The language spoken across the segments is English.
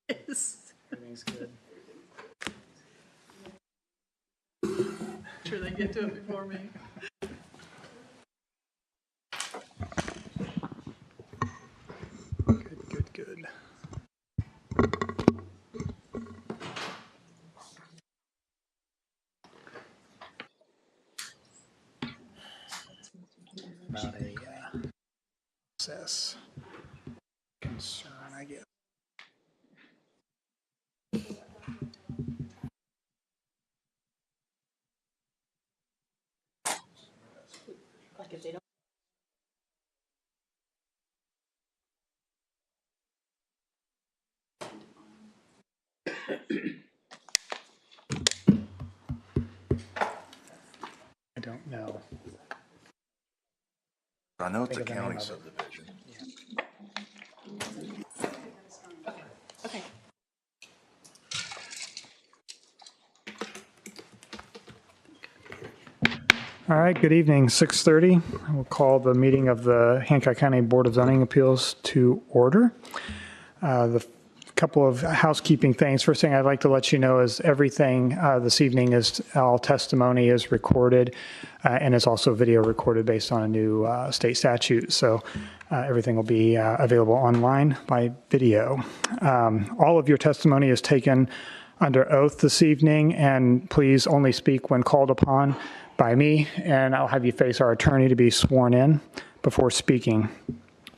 Yes. Everything's good. Sure they get to it before me. Good. About a process concern, I guess. Like if they don't. I don't know. I know it's a Think of the name county of it. subdivision. Okay. All right, good evening, 6:30. We'll call the meeting of the Hancock County Board of Zoning Appeals to order. The couple of housekeeping things. First thing I'd like to let you know is everything this evening is, all testimony is recorded and is also video recorded based on a new state statute. So everything will be available online by video. All of your testimony is taken under oath this evening, and please only speak when called upon by me, and I'll have you face our attorney to be sworn in before speaking.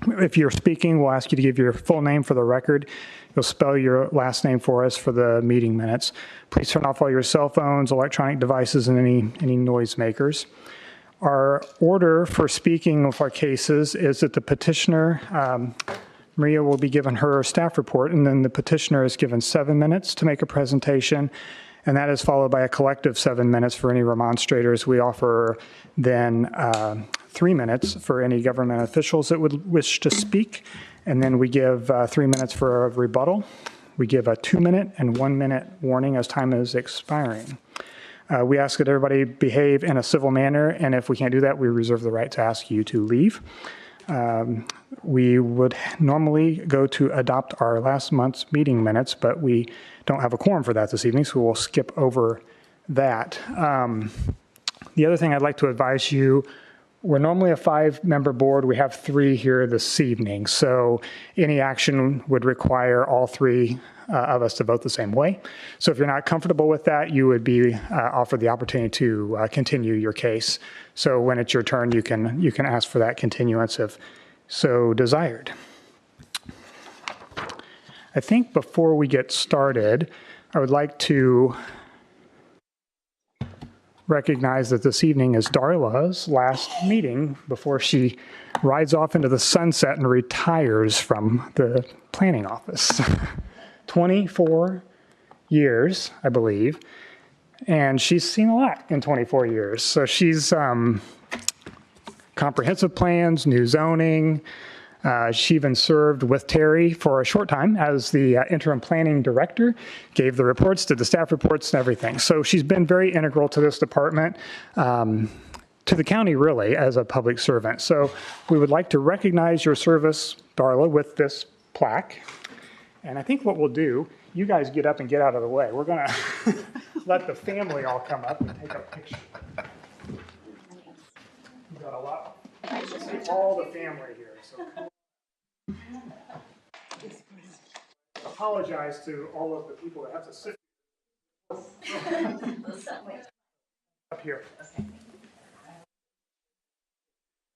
If you're speaking, we'll ask you to give your full name for the record. You'll spell your last name for us for the meeting minutes. Please turn off all your cell phones, electronic devices, and any noisemakers. Our order for speaking of our cases is that the petitioner, Maria, will be given her staff report, and then the petitioner is given 7 minutes to make a presentation, and that is followed by a collective 7 minutes for any remonstrators. We offer then 3 minutes for any government officials that would wish to speak, and then we give 3 minutes for a rebuttal. We give a 2-minute and 1-minute warning as time is expiring. We ask that everybody behave in a civil manner, and if we can't do that, we reserve the right to ask you to leave. We would normally go to adopt our last month's meeting minutes, but we don't have a quorum for that this evening, so we'll skip over that. The other thing I'd like to advise you, we're normally a 5-member board. We have 3 here this evening, so any action would require all 3 of us to vote the same way. So if you're not comfortable with that, you would be offered the opportunity to continue your case. So when it's your turn, you can ask for that continuance if so desired. I think before we get started, I would like to recognize that this evening is Darla's last meeting before she rides off into the sunset and retires from the planning office. 24 years, I believe, and she's seen a lot in 24 years. So she's comprehensive plans, new zoning. She even served with Terry for a short time as the interim planning director, gave the reports, did the staff reports and everything. So she's been very integral to this department, to the county really, as a public servant. So we would like to recognize your service, Darla, with this plaque. And I think what we'll do, you guys get up and get out of the way. We're gonna let the family all come up and take a picture. We've got a lot, all the family here, so apologize to all of the people that have to sit up here.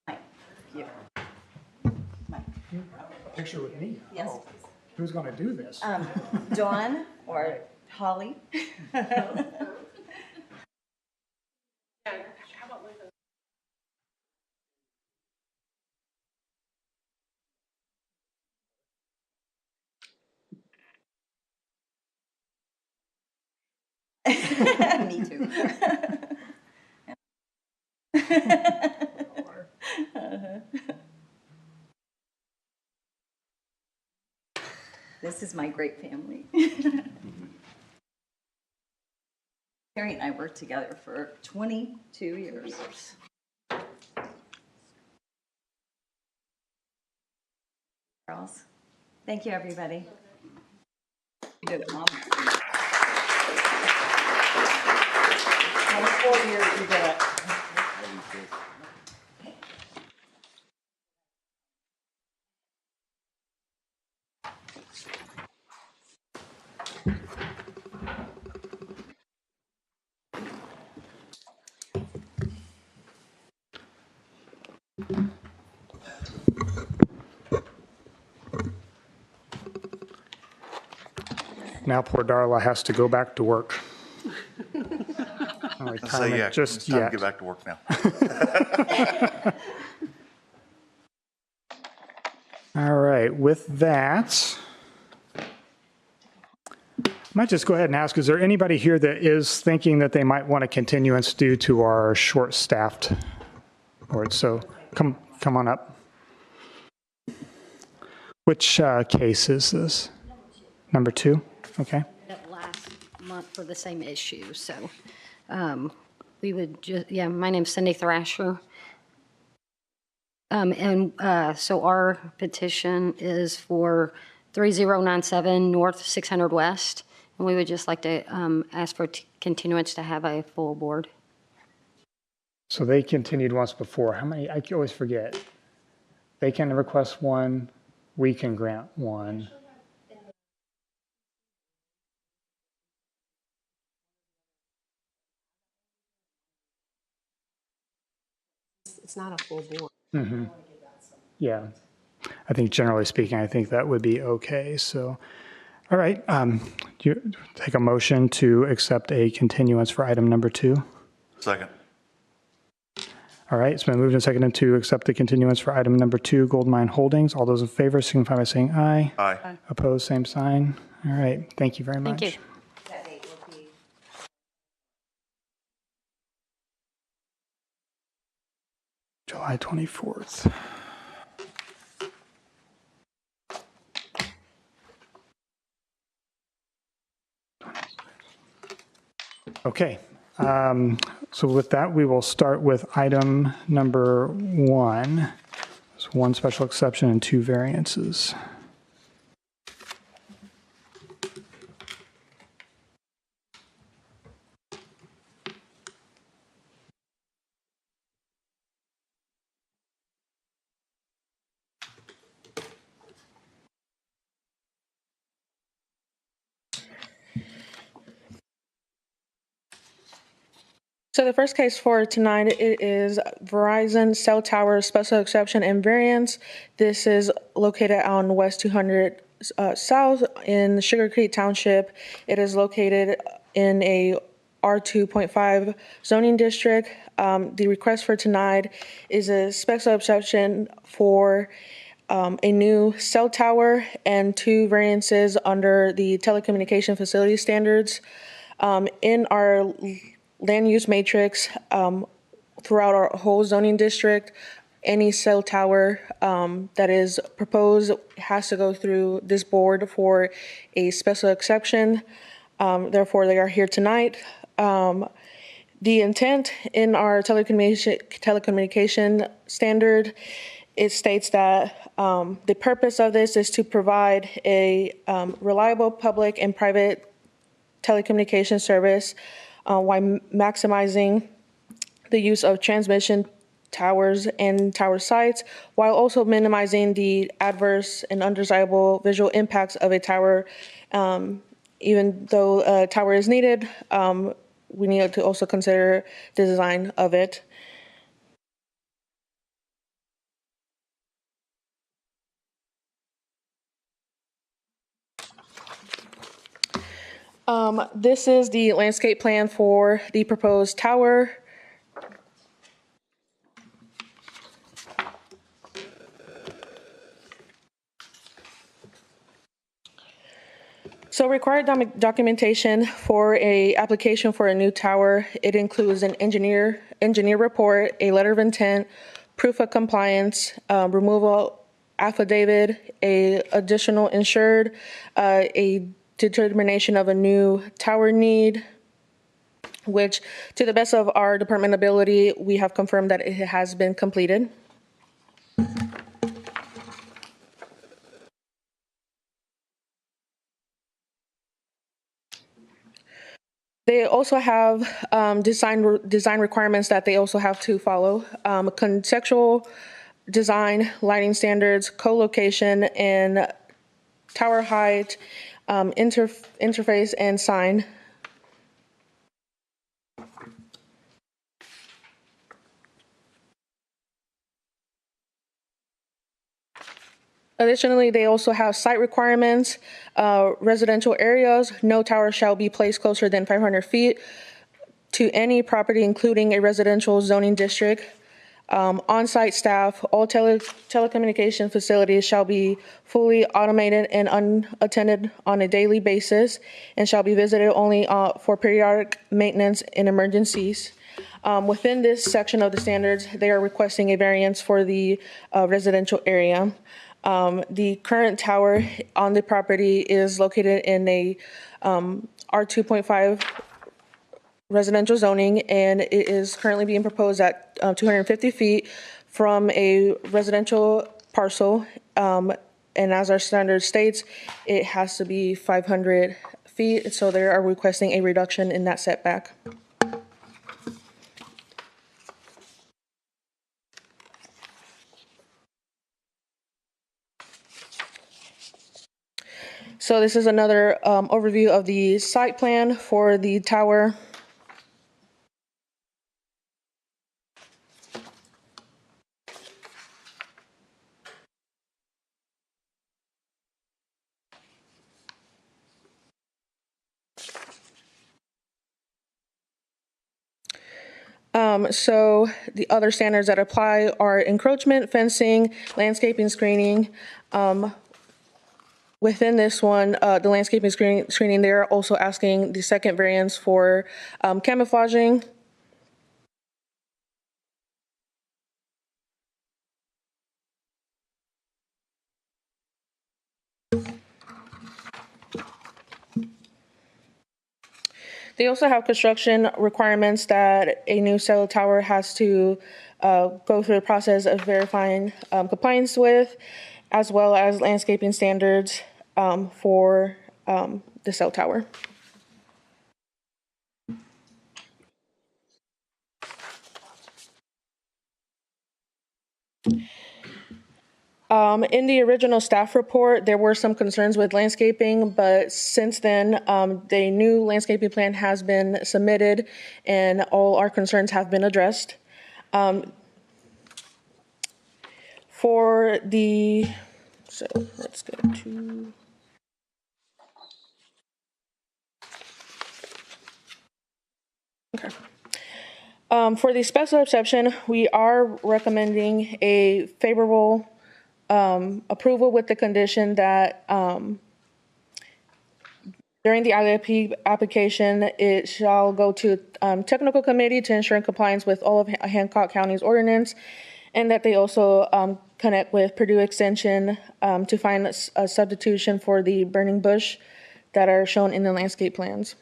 A picture with me? Yes. Oh, who's going to do this? Dawn or Holly. Me too. This is my great family. Terry and I worked together for 22 years. Charles. Thank you, everybody. You did it, Mom. You did it. Now poor Darla has to go back to work. I say, yeah, Just it's time to yet. get back to work now. All right, with that, I might just go ahead and ask, is there anybody here that is thinking that they might want a continuance due to our short-staffed board? So come on up. Which case is this? Number 2? Okay. That last month for the same issue, so we would just, yeah, my name's Cindy Thrasher. So our petition is for 3097 North 600 West, and we would just like to ask for continuance to have a full board. So they continued once before. How many? I always forget. They can request one. We can grant one. It's not a full board. Mm-hmm. Yeah. I think generally speaking, I think that would be okay. So, all right. You take a motion to accept a continuance for item number 2. Second. All right. It's been moved and seconded to accept the continuance for item number 2, Goldmine Holdings. All those in favor signify by saying aye. Aye. Opposed, same sign. All right. Thank you very much. Thank you. That date will be July 24th. Okay. So with that, we will start with item number 1. There's 1 special exception and 2 variances. So the first case for tonight, it is Verizon Cell Tower Special Exception and Variance. This is located on West 200 South in Sugar Creek Township. It is located in a R2.5 zoning district. The request for tonight is a special exception for a new cell tower and 2 variances under the telecommunication facility standards. In our land use matrix, throughout our whole zoning district, any cell tower that is proposed has to go through this board for a special exception. Therefore, they are here tonight. The intent in our telecommunication standard, it states that the purpose of this is to provide a reliable public and private telecommunication service while maximizing the use of transmission towers and tower sites, while also minimizing the adverse and undesirable visual impacts of a tower. Even though a tower is needed, we need to also consider the design of it. This is the landscape plan for the proposed tower. So required documentation for a application for a new tower, it includes an engineer report, a letter of intent, proof of compliance, removal affidavit, a additional insured, a determination of a new tower need, which to the best of our department ability, we have confirmed that it has been completed. They also have design requirements that they also have to follow. Conceptual design, lighting standards, co-location, and tower height, interface, and sign. Additionally, they also have site requirements, residential areas. No tower shall be placed closer than 500 feet to any property, including a residential zoning district. On-site staff, all telecommunication facilities shall be fully automated and unattended on a daily basis and shall be visited only for periodic maintenance and emergencies. Within this section of the standards, they are requesting a variance for the residential area. The current tower on the property is located in a R2.5 residential zoning, and it is currently being proposed at 250 feet from a residential parcel. And as our standard states, it has to be 500 feet, so they are requesting a reduction in that setback. So this is another overview of the site plan for the tower. So the other standards that apply are encroachment, fencing, landscaping screening. Within this one, the landscaping screening, they're also asking the second variance for camouflaging. They also have construction requirements that a new cell tower has to go through the process of verifying compliance with, as well as landscaping standards for the cell tower. In the original staff report, there were some concerns with landscaping, but since then, the new landscaping plan has been submitted and all our concerns have been addressed. For the, so let's go to. Okay. For the special exception, we are recommending a favorable approval with the condition that during the ILP application, it shall go to technical committee to ensure compliance with all of Hancock County's ordinance, and that they also connect with Purdue Extension to find a substitution for the burning bush that are shown in the landscape plans.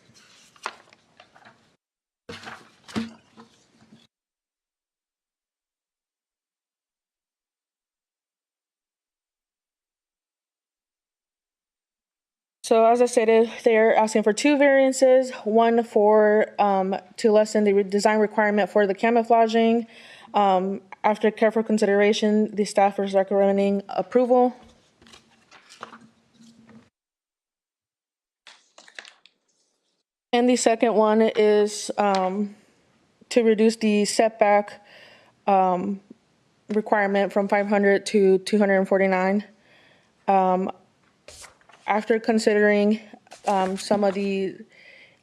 So as I stated, they're asking for two variances, one for to lessen the design requirement for the camouflaging. After careful consideration, the staff is recommending approval. And the second one is to reduce the setback requirement from 500 to 249. After considering some of the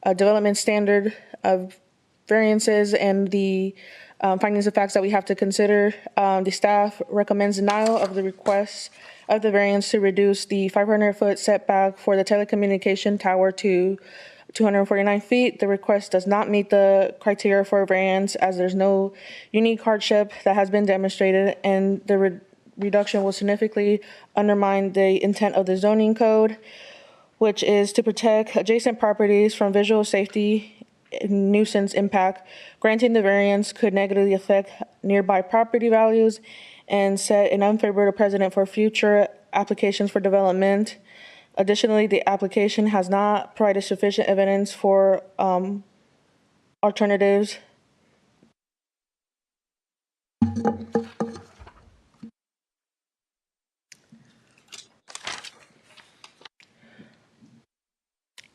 development standard of variances and the findings of facts that we have to consider, the staff recommends denial of the request of the variance to reduce the 500-foot setback for the telecommunication tower to 249 feet. The request does not meet the criteria for a variance as there's no unique hardship that has been demonstrated, and the reduction will significantly undermine the intent of the zoning code, which is to protect adjacent properties from visual safety and nuisance impact. Granting the variance could negatively affect nearby property values and set an unfavorable precedent for future applications for development. Additionally, the application has not provided sufficient evidence for alternatives.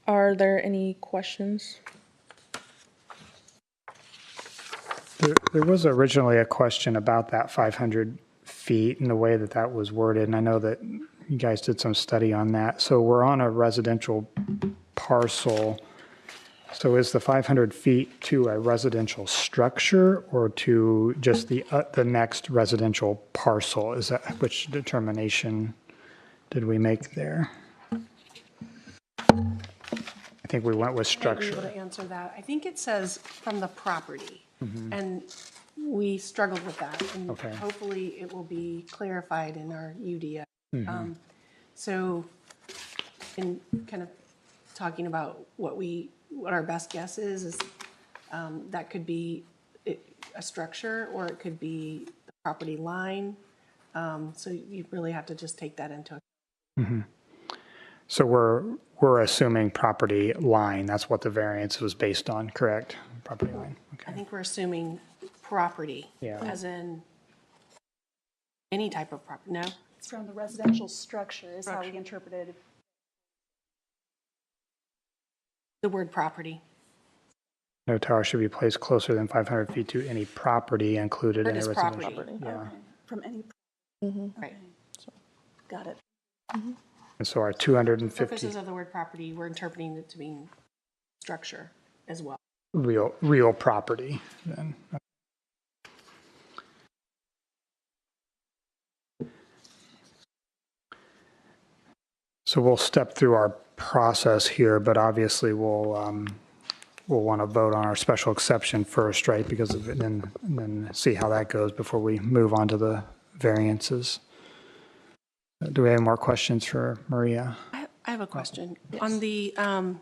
Are there any questions? There was originally a question about that 500 feet and the way that that was worded, and I know that you guys did some study on that. So we're on a residential parcel. So is the 500 feet to a residential structure or to just the next residential parcel? Is that, which determination did we make there? I think we went with I might be able structure. to answer that. I think it says from the property. And we struggled with that. And Okay. hopefully it will be clarified in our UDO. So in kind of talking about what our best guess is that could be a structure or it could be the property line. So you really have to just take that into account. So we're assuming property line. That's what the variance was based on, correct? Property line. I Okay. think we're assuming property. Yeah. As in any type of property, no? It's from the residential structure is how we interpreted it. The word property. No tower should be placed closer than 500 feet to any property included in Word a is residential. property. Yeah. From any, Right. got it. And so our 250 Purposes of the word property, we're interpreting it to mean structure as well. real property then. So we'll step through our process here, but obviously we'll want to vote on our special exception first, right? Because of it, and then see how that goes before we move on to the variances. Do we have more questions for Maria? I have a question. On the, I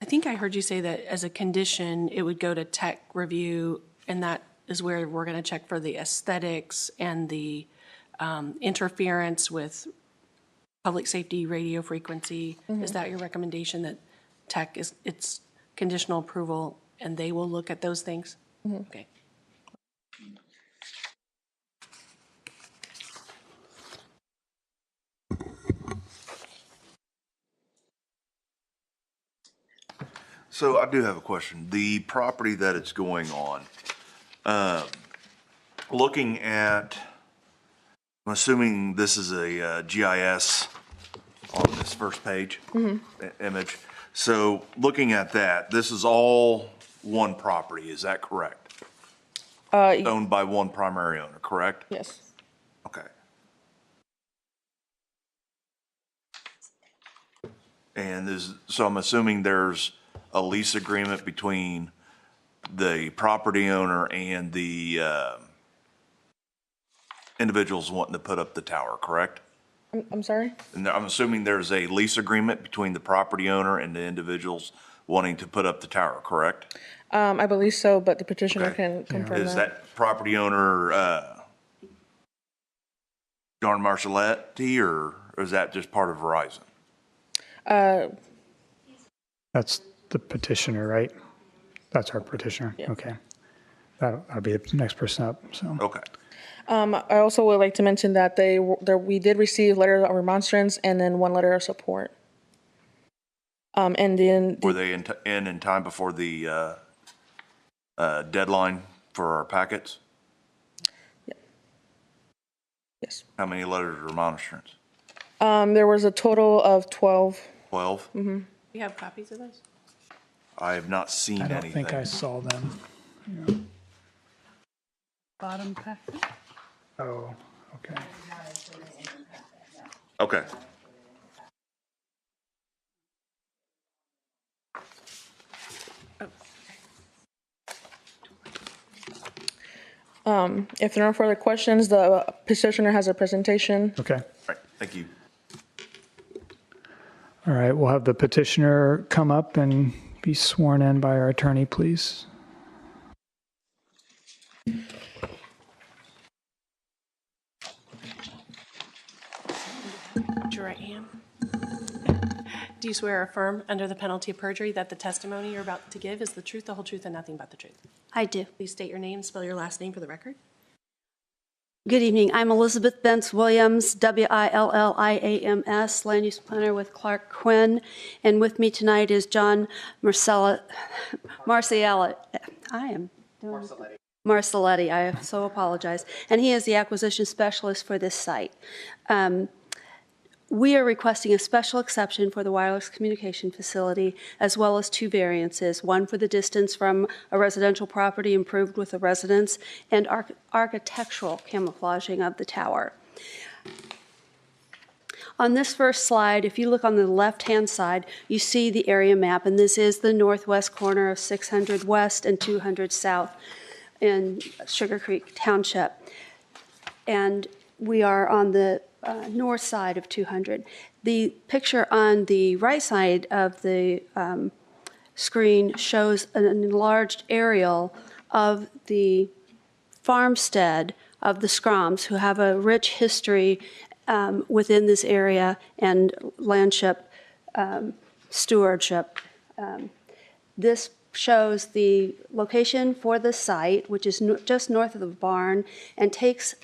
think I heard you say that as a condition, it would go to tech review, and that is where we're going to check for the aesthetics and the interference with public safety radio frequency. Is that your recommendation, that tech is, it's conditional approval and they will look at those things? Okay. So I do have a question. The property that it's going on, looking at, I'm assuming this is a GIS on this first page image. So looking at that, this is all one property, is that correct? Owned by one primary owner, correct? Yes. Okay. And so I'm assuming there's a lease agreement between the property owner and the individuals wanting to put up the tower, correct? I'm sorry? And I'm assuming there's a lease agreement between the property owner and the individuals wanting to put up the tower, correct? I believe so, but the petitioner Okay. can confirm Is that. that property owner John Marcelletti, or is that just part of Verizon? That's the petitioner, right? That's our petitioner? Yeah. Okay. That'll be the next person up, so. Okay. I also would like to mention that we did receive letters of remonstrance and then one letter of support. And then Were they in time before the deadline for our packets? yes, How many letters of remonstrance? there was a total of 12. 12? You have copies of those? I have not seen I don't anything. think I saw them. Bottom packet. Oh, okay. Okay. If there are no further questions, the petitioner has a presentation. Okay. All right, thank you. All right, we'll have the petitioner come up and be sworn in by our attorney, please. Put your right hand. Do you swear or affirm under the penalty of perjury that the testimony you're about to give is the truth, the whole truth, and nothing but the truth? I do. Please state your name and spell your last name for the record. Good evening. I'm Elizabeth Bentz Williams, Williams, land use planner with Clark Quinn. And with me tonight is John Marcelletti. Marcelletti, I so apologize. And he is the acquisition specialist for this site. We are requesting a special exception for the wireless communication facility, as well as 2 variances, one for the distance from a residential property improved with a residence, and architectural camouflaging of the tower. On this first slide, if you look on the left-hand side, you see the area map, and this is the northwest corner of 600 West and 200 South in Sugar Creek Township. And we are on the north side of 200. The picture on the right side of the screen shows an enlarged aerial of the farmstead of the Scroms, who have a rich history within this area and landship stewardship. This shows the location for the site, which is just north of the barn, and takes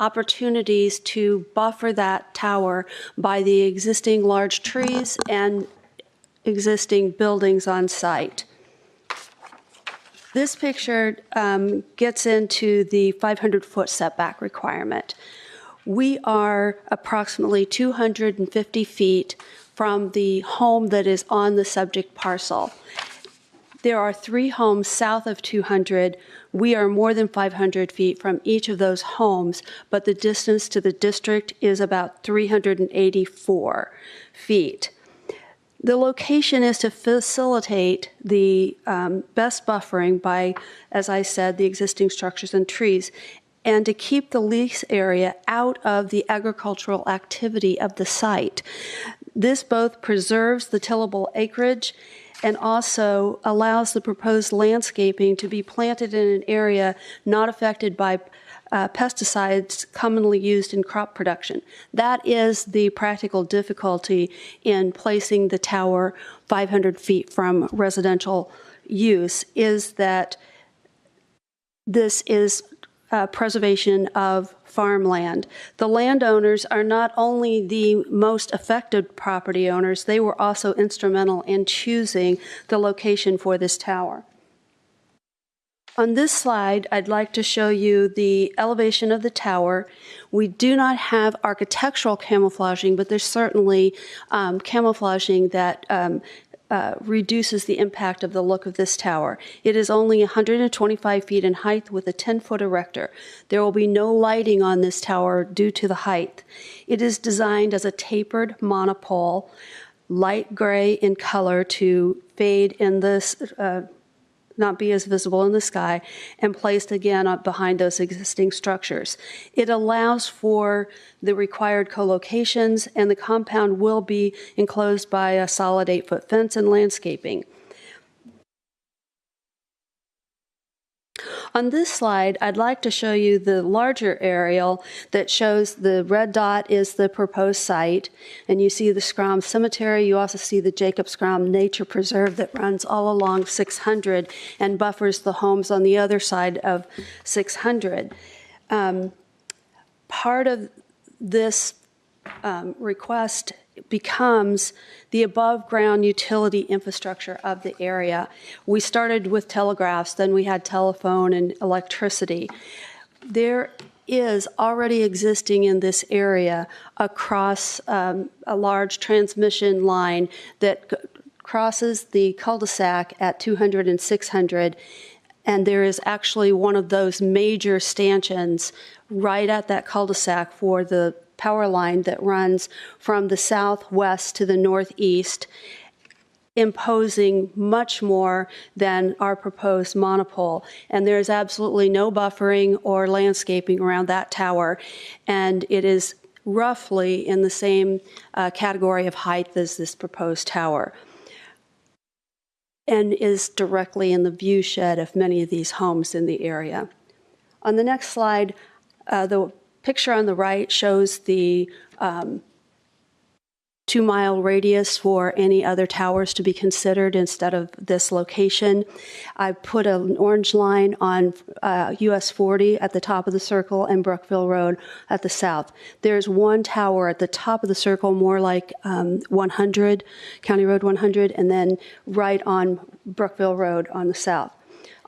opportunities to buffer that tower by the existing large trees and existing buildings on site. This picture gets into the 500-foot setback requirement. We are approximately 250 feet from the home that is on the subject parcel. There are 3 homes south of 200. We are more than 500 feet from each of those homes, but the distance to the district is about 384 feet. The location is to facilitate the best buffering by, as I said, the existing structures and trees, and to keep the lease area out of the agricultural activity of the site. This both preserves the tillable acreage and also allows the proposed landscaping to be planted in an area not affected by pesticides commonly used in crop production. That is the practical difficulty in placing the tower 500 feet from residential use, is that this is preservation of farmland. The landowners are not only the most affected property owners, they were also instrumental in choosing the location for this tower. On this slide, I'd like to show you the elevation of the tower. We do not have architectural camouflaging, but there's certainly camouflaging that reduces the impact of the look of this tower. It is only 125 feet in height with a 10-foot erector. There will be no lighting on this tower due to the height. It is designed as a tapered monopole, light gray in color to fade in this, not be as visible in the sky, and placed again up behind those existing structures. It allows for the required co-locations, and the compound will be enclosed by a solid 8-foot fence and landscaping. On this slide, I'd like to show you the larger aerial that shows the red dot is the proposed site, and you see the Scrom Cemetery. You also see the Jacob Scrom Nature Preserve that runs all along 600 and buffers the homes on the other side of 600. Part of this request becomes the above-ground utility infrastructure of the area. We started with telegraphs, then we had telephone and electricity. There is already existing in this area across a large transmission line that crosses the cul-de-sac at 200 and 600, and there is actually one of those major stanchions right at that cul-de-sac for the power line that runs from the southwest to the northeast, imposing much more than our proposed monopole. And there is absolutely no buffering or landscaping around that tower, and it is roughly in the same category of height as this proposed tower, and is directly in the view shed of many of these homes in the area. On the next slide, the picture on the right shows the 2-mile radius for any other towers to be considered instead of this location. I put an orange line on US 40 at the top of the circle and Brookville Road at the south. There's one tower at the top of the circle, more like 100, County Road 100, and then right on Brookville Road on the south.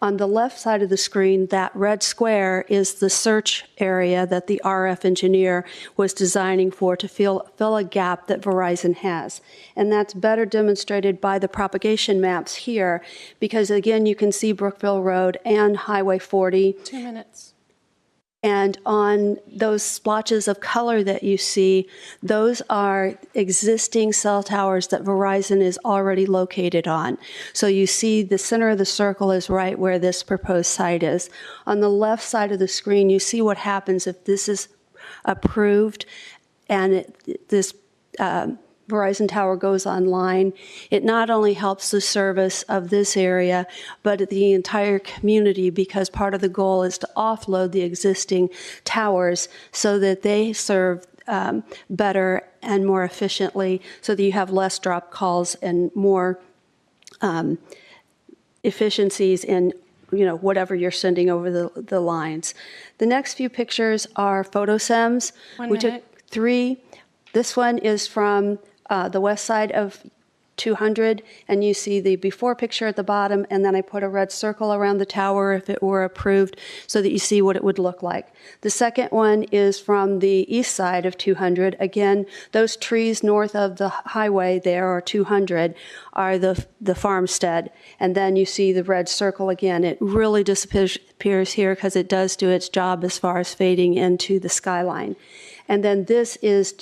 On the left side of the screen, that red square is the search area that the RF engineer was designing for to fill a gap that Verizon has. And that's better demonstrated by the propagation maps here, because again, you can see Brookville Road and Highway 40. 2 minutes. And on those splotches of color that you see, those are existing cell towers that Verizon is already located on. So you see the center of the circle is right where this proposed site is. On the left side of the screen, you see what happens if this is approved and this Verizon tower goes online. It not only helps the service of this area, but the entire community, because part of the goal is to offload the existing towers so that they serve better and more efficiently, so that you have less drop calls and more efficiencies in whatever you're sending over the lines. The next few pictures are photosims. We took 3. This one is from the west side of 200, and you see the before picture at the bottom, and then I put a red circle around the tower if it were approved so that you see what it would look like. The second one is from the east side of 200. Again, those trees north of the highway there, or 200, are the farmstead. And then you see the red circle again. It really disappears here because it does do its job as far as fading into the skyline. And then this is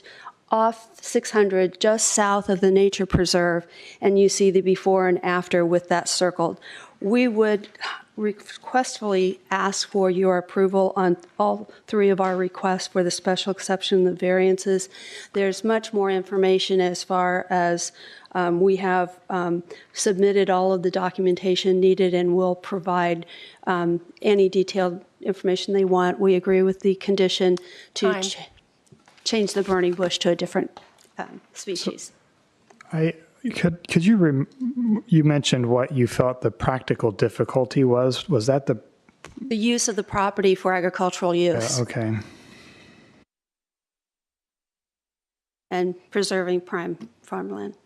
off 600, just south of the nature preserve, and you see the before and after with that circled. We would requestfully ask for your approval on all 3 of our requests for the special exception, the variances. There's much more information as far as we have submitted all of the documentation needed and will provide any detailed information they want. We agree with the condition to change the burning bush to a different species. Could you you mentioned what you felt the practical difficulty was? Was that the use of the property for agricultural use? Okay. And preserving prime farmland.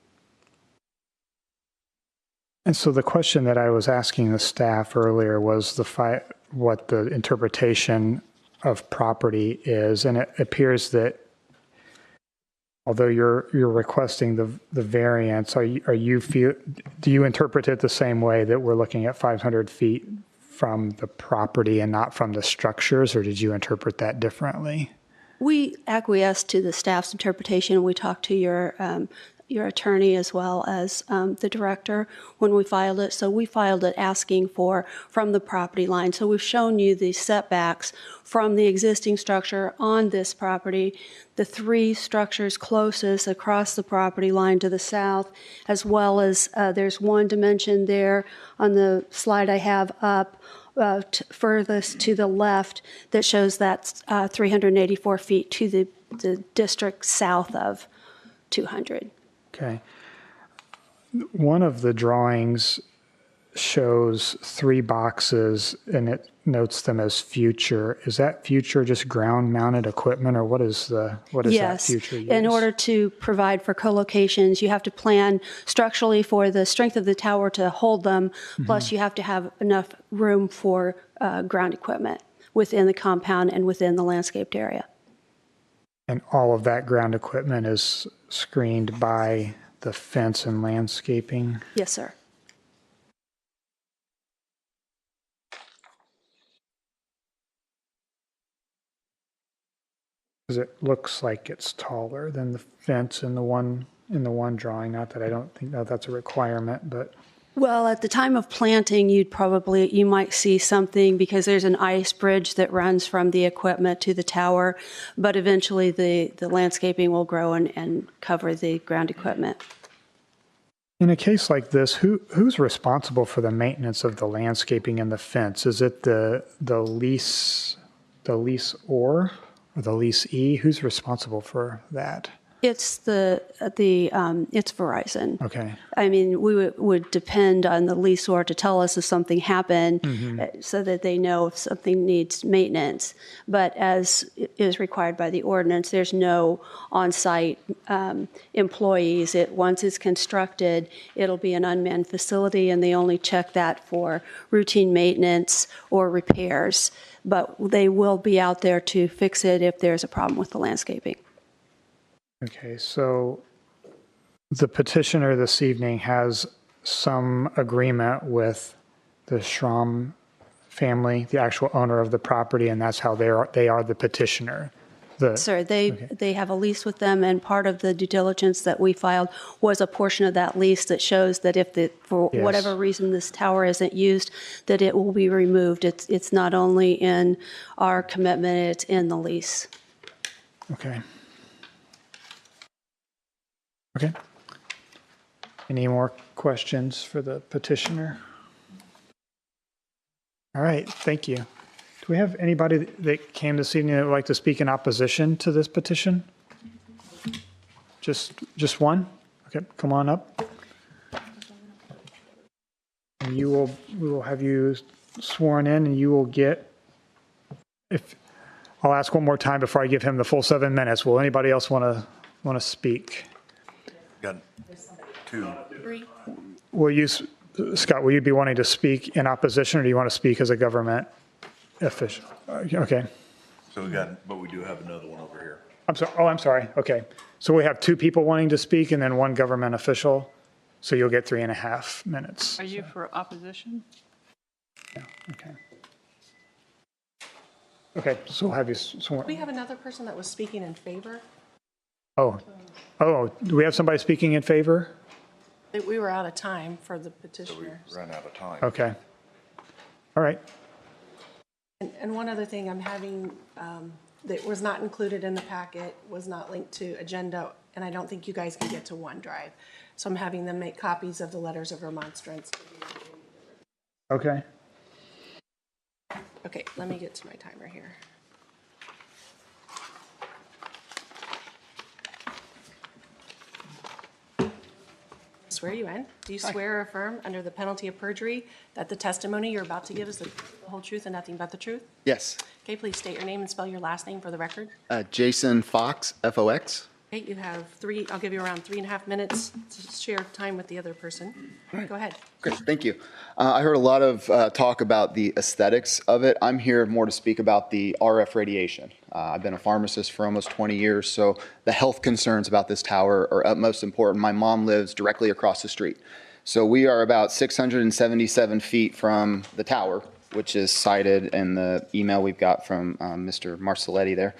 And so the question that I was asking the staff earlier was what the interpretation of property is, and it appears that although you're requesting the variance, do you interpret it the same way, that we're looking at 500 feet from the property and not from the structures, or did you interpret that differently? We acquiesced to the staff's interpretation. We talked to your attorney as well as the director when we filed it. So we filed it asking from the property line. So we've shown you the setbacks from the existing structure on this property, the 3 structures closest across the property line to the south, as well as there's one dimension there on the slide I have up furthest to the left that shows that 384 feet to the district south of 200. Okay. One of the drawings shows 3 boxes and it notes them as future. Is that future just ground mounted equipment, or what is that future use? In order to provide for co-locations, you have to plan structurally for the strength of the tower to hold them, plus you have to have enough room for ground equipment within the compound and within the landscaped area. And all of that ground equipment is screened by the fence and landscaping? Yes, sir. Because it looks like it's taller than the fence in the one drawing. Not that I don't think that's a requirement, but. Well, at the time of planting, you might see something, because there's an ice bridge that runs from the equipment to the tower, but eventually the landscaping will grow and cover the ground equipment. In a case like this, who's responsible for the maintenance of the landscaping and the fence? Is it the leaseor or the leasee? Who's responsible for that? It's Verizon. Okay. I mean, we would depend on the leaseor to tell us if something happened so that they know if something needs maintenance. But as is required by the ordinance, there's no on-site employees. Once it's constructed, it'll be an unmanned facility, and they only check that for routine maintenance or repairs. But they will be out there to fix it if there's a problem with the landscaping. Okay, so the petitioner this evening has some agreement with the Schramm family, the actual owner of the property, and that's how they are the petitioner. Sir, they have a lease with them, and part of the due diligence that we filed was a portion of that lease that shows that if for Yes. whatever reason this tower isn't used, that it will be removed. It's not only in our commitment, it's in the lease. Okay. Okay. Any more questions for the petitioner? All right, thank you. Do we have anybody that came this evening that would like to speak in opposition to this petition? Just one? Okay, come on up. And we will have you sworn in, and you will get, I'll ask one more time before I give him the full 7 minutes. Will anybody else want to speak? Got two. Scott, will you be wanting to speak in opposition, or do you want to speak as a government official? Okay. So but we do have another one over here. I'm sorry. Oh, I'm sorry. Okay. So we have two people wanting to speak and then one government official. So you'll get 3.5 minutes. Are you for opposition? Yeah. Okay. Okay. So we'll have you sworn. We have another person that was speaking in favor. Oh, do we have somebody speaking in favor? We were out of time for the So we petitioner. ran out of time. Okay. All right. And one other thing I'm having, that was not included in the packet, was not linked to agenda, and I don't think you guys can get to OneDrive. So I'm having them make copies of the letters of remonstrance. Okay. Okay, let me get to my timer here. Swear you in. Do you swear or affirm under the penalty of perjury that the testimony you're about to give is the whole truth and nothing but the truth? Yes. Okay, please state your name and spell your last name for the record. Jason Fox, Fox. Okay, you have I'll give you around 3.5 minutes to share time with the other person. Go ahead. Great, thank you. I heard a lot of talk about the aesthetics of it. I'm here more to speak about the RF radiation. I've been a pharmacist for almost 20 years, so the health concerns about this tower are utmost important. My mom lives directly across the street. So we are about 677 feet from the tower, which is cited in the email we've got from Mr. Marcelletti there.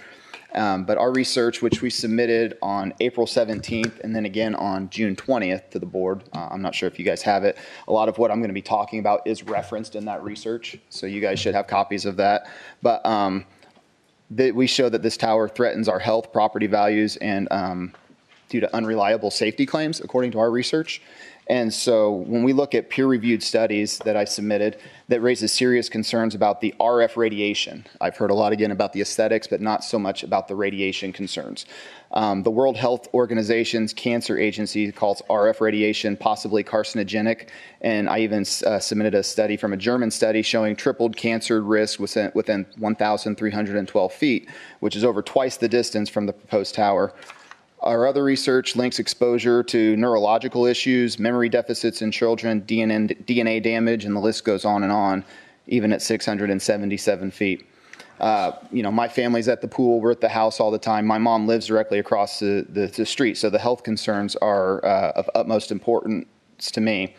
But our research, which we submitted on April 17th and then again on June 20th to the board, I'm not sure if you guys have it. A lot of what I'm going to be talking about is referenced in that research, so you guys should have copies of that. But we show that this tower threatens our health, property values, and due to unreliable safety claims, according to our research. And so when we look at peer-reviewed studies that I submitted that raises serious concerns about the RF radiation, I've heard a lot again about the aesthetics, but not so much about the radiation concerns. The World Health Organization's cancer agency calls RF radiation possibly carcinogenic, and I even submitted a study from a German study showing tripled cancer risk within 1,312 feet, which is over twice the distance from the proposed tower. Our other research links exposure to neurological issues, memory deficits in children, DNA damage, and the list goes on, even at 677 feet. My family's at the pool. We're at the house all the time. My mom lives directly across the street, so the health concerns are of utmost importance to me.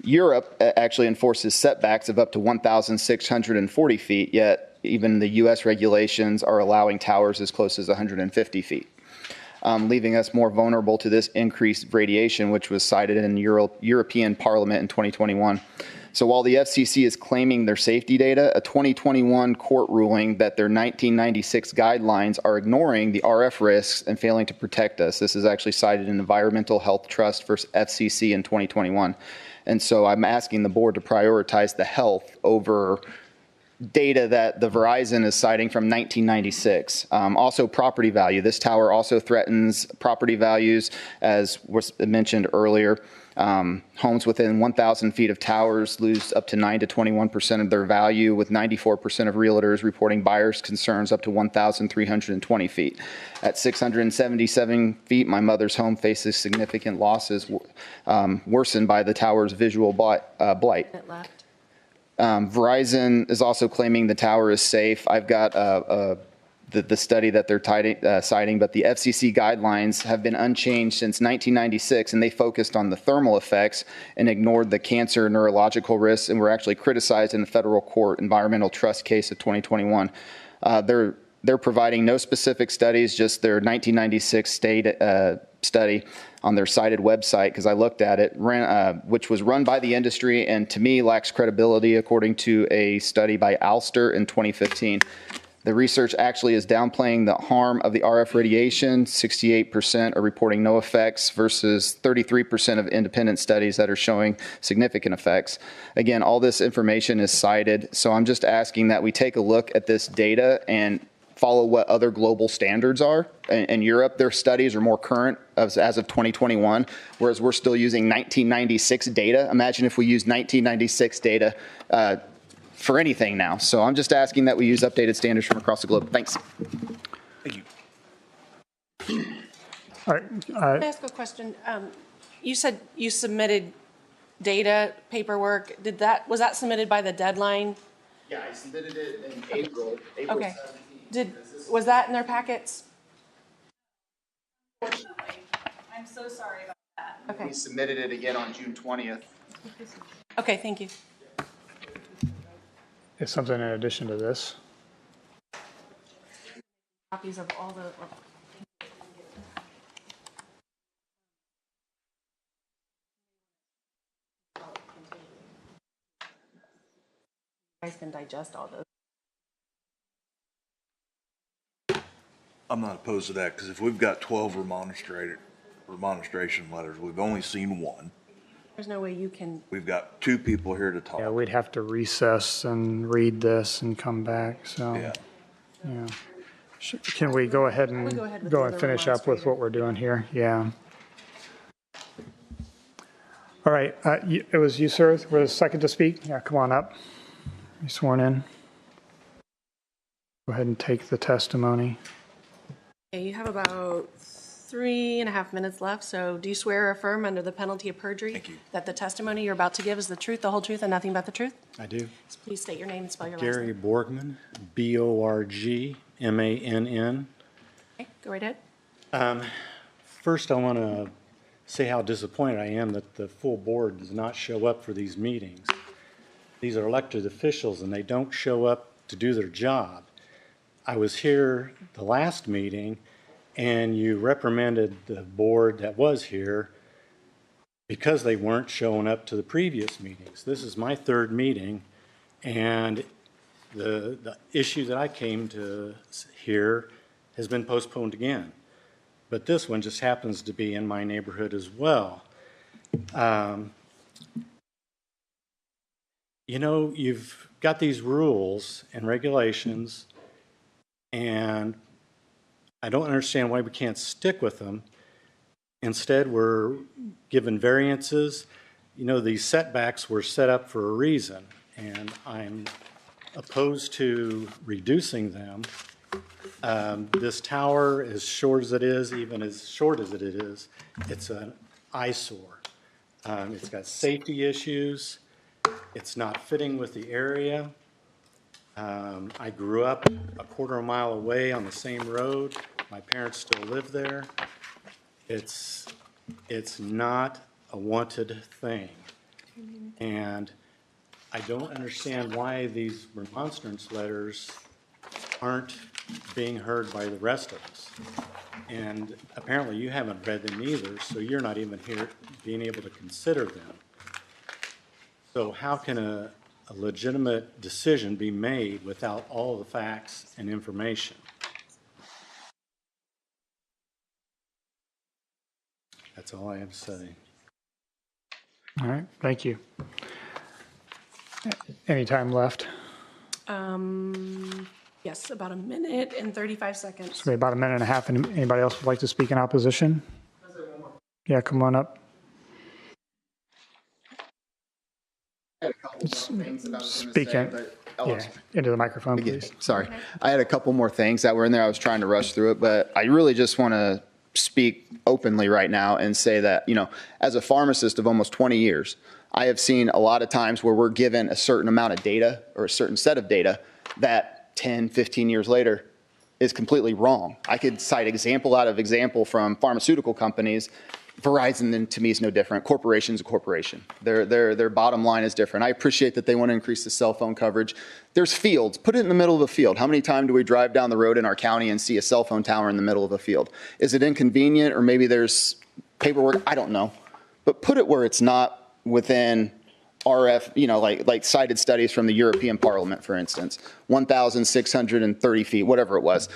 Europe actually enforces setbacks of up to 1,640 feet, yet even the U.S. regulations are allowing towers as close as 150 feet. Leaving us more vulnerable to this increased radiation, which was cited in European Parliament in 2021. So while the FCC is claiming their safety data, a 2021 court ruling that their 1996 guidelines are ignoring the RF risks and failing to protect us. This is actually cited in Environmental Health Trust versus FCC in 2021. And so I'm asking the board to prioritize the health over data that the Verizon is citing from 1996. Also property value. This tower also threatens property values, as was mentioned earlier. Homes within 1,000 feet of towers lose up to 9 to 21% of their value, with 94% of realtors reporting buyers' concerns up to 1,320 feet. At 677 feet, my mother's home faces significant losses worsened by the tower's visual blight. It left. Verizon is also claiming the tower is safe. I've got the study that they're citing, but the FCC guidelines have been unchanged since 1996, and they focused on the thermal effects and ignored the cancer neurological risks, and were actually criticized in the federal court environmental trust case of 2021. They're providing no specific studies, just their 1996 study on their cited website, because I looked at it, which was run by the industry and to me lacks credibility according to a study by Alster in 2015. The research actually is downplaying the harm of the RF radiation. 68% are reporting no effects versus 33% of independent studies that are showing significant effects. Again, all this information is cited, so I'm just asking that we take a look at this data and follow what other global standards are. In Europe, their studies are more current as of 2021, whereas we're still using 1996 data. Imagine if we used 1996 data for anything now. So I'm just asking that we use updated standards from across the globe. Thanks. Thank you. All right. Can I ask a question? You said you submitted data paperwork. Was that submitted by the deadline? Yeah, I submitted it in April. Okay. Was that in their packets? I'm so sorry about that. Okay. We submitted it again on June 20th. Okay, thank you. Is something in addition to this? Copies of all the. You guys can digest all those. I'm not opposed to that, because if we've got 12 remonstration letters, we've only seen one. There's no way you can. We've got 2 people here to talk. Yeah, we'd have to recess and read this and come back, so. Yeah. Yeah. Can we go ahead and We'll go ahead with go the and other finish up with demonstrator. what we're doing here? Yeah. All right, it was you, sir, were the second to speak? Yeah, come on up. You sworn in. Go ahead and take the testimony. Okay, you have about 3.5 minutes left, so do you swear or affirm under the penalty of perjury Thank you. that the testimony you're about to give is the truth, the whole truth, and nothing but the truth? I do. Please state your name and spell your last Gary name. Borgman, Borgmann. Okay, go right ahead. First, I want to say how disappointed I am that the full board does not show up for these meetings. These are elected officials, and they don't show up to do their job. I was here the last meeting, and you reprimanded the board that was here because they weren't showing up to the previous meetings. This is my 3rd meeting, and the issue that I came to hear has been postponed again. But this one just happens to be in my neighborhood as well. You know, you've got these rules and regulations, and I don't understand why we can't stick with them. Instead, we're given variances. You know, these setbacks were set up for a reason, and I'm opposed to reducing them. This tower, as short as it is, even as short as it is, it's an eyesore. It's got safety issues. It's not fitting with the area. I grew up a quarter of a mile away on the same road. My parents still live there. It's not a wanted thing. And I don't understand why these remonstrance letters aren't being heard by the rest of us. And apparently you haven't read them either, so you're not even here being able to consider them. So how can a legitimate decision be made without all the facts and information? That's all I have to say. All right, thank you. Any time left? Yes, about a minute and 35 seconds. So about a minute and a half. And anybody else would like to speak in opposition? Yeah, come on up. Speaking, yeah, into the microphone, please. Sorry. I had a couple more things that were in there. I was trying to rush through it, but I really just want to speak openly right now and say that, as a pharmacist of almost 20 years, I have seen a lot of times where we're given a certain amount of data or a certain set of data that 10, 15 years later is completely wrong. I could cite example out of example from pharmaceutical companies. Verizon, then, to me, is no different. Corporation's a corporation. Their bottom line is different. I appreciate that they want to increase the cell phone coverage. There's fields. Put it in the middle of a field. How many times do we drive down the road in our county and see a cell phone tower in the middle of a field? Is it inconvenient, or maybe there's paperwork? I don't know. But put it where it's not within RF, like cited studies from the European Parliament, for instance, 1,630 feet, whatever it was.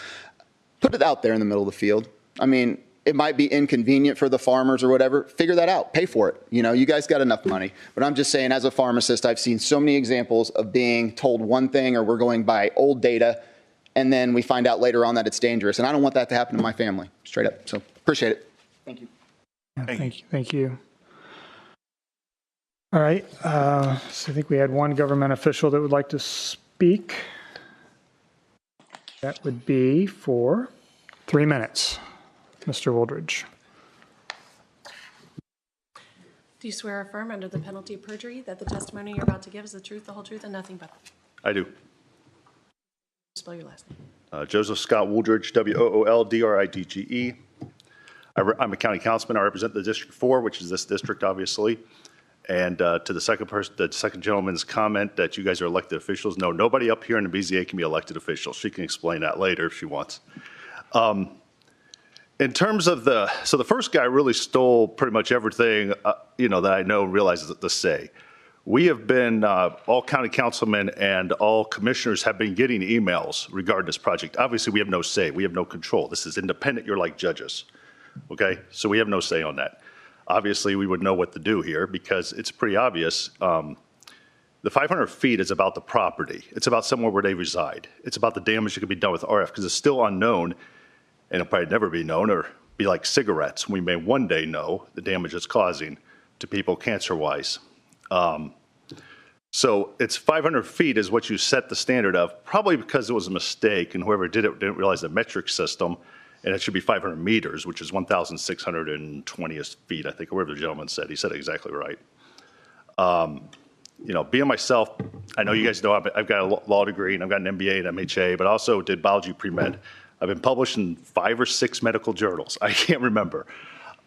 Put it out there in the middle of the field. I mean, it might be inconvenient for the farmers or whatever. Figure that out. Pay for it. You guys got enough money. But I'm just saying, as a pharmacist, I've seen so many examples of being told one thing, or we're going by old data, and then we find out later on that it's dangerous. And I don't want that to happen to my family, straight up. So appreciate it. Thank you. Yeah, thank you. All right. So I think we had one government official that would like to speak. That would be for 3 minutes. Mr. Wooldridge. Do you swear or affirm under the penalty of perjury that the testimony you're about to give is the truth, the whole truth, and nothing but the truth? I do. Spell your last name. Joseph Scott Wooldridge, Wooldridge. I'm a county councilman. I represent the District 4, which is this district, obviously. And to the second gentleman's comment that you guys are elected officials, no, nobody up here in the BZA can be elected officials. She can explain that later if she wants. In terms of the first guy really stole pretty much everything, that I know and realize to say. We have been, all county councilmen and all commissioners have been getting emails regarding this project. Obviously, we have no say. We have no control. This is independent. You're like judges, okay? So we have no say on that. Obviously, we would know what to do here because it's pretty obvious. The 500 feet is about the property. It's about somewhere where they reside. It's about the damage that could be done with RF because it's still unknown. And it'll probably never be known, or be like cigarettes. We may one day know the damage it's causing to people cancer-wise. So it's 500 feet is what you set the standard of, probably because it was a mistake, and whoever did it didn't realize the metric system, and it should be 500 meters, which is 1,620 feet, I think, or whatever the gentleman said. He said it exactly right. Being myself, I know you guys know I've got a law degree, and I've got an MBA and MHA, but I also did biology pre-med. I've been published in 5 or 6 medical journals. I can't remember.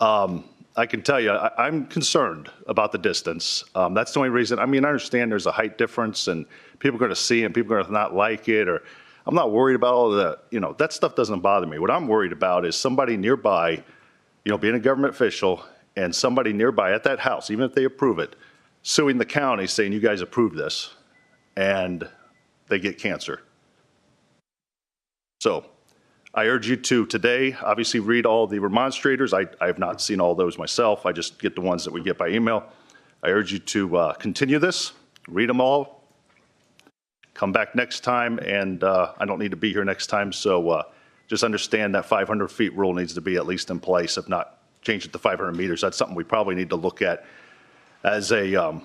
I can tell you, I'm concerned about the distance. That's the only reason. I mean, I understand there's a height difference and people are going to see it and people are going to not like it. Or I'm not worried about all of that. That stuff doesn't bother me. What I'm worried about is somebody nearby, being a government official and somebody nearby at that house, even if they approve it, suing the county saying you guys approved this and they get cancer. So I urge you to today, obviously, read all the remonstrators. I have not seen all those myself. I just get the ones that we get by email. I urge you to continue this, read them all, come back next time, and I don't need to be here next time, so just understand that 500 feet rule needs to be at least in place, if not change it to 500 meters. That's something we probably need to look at as a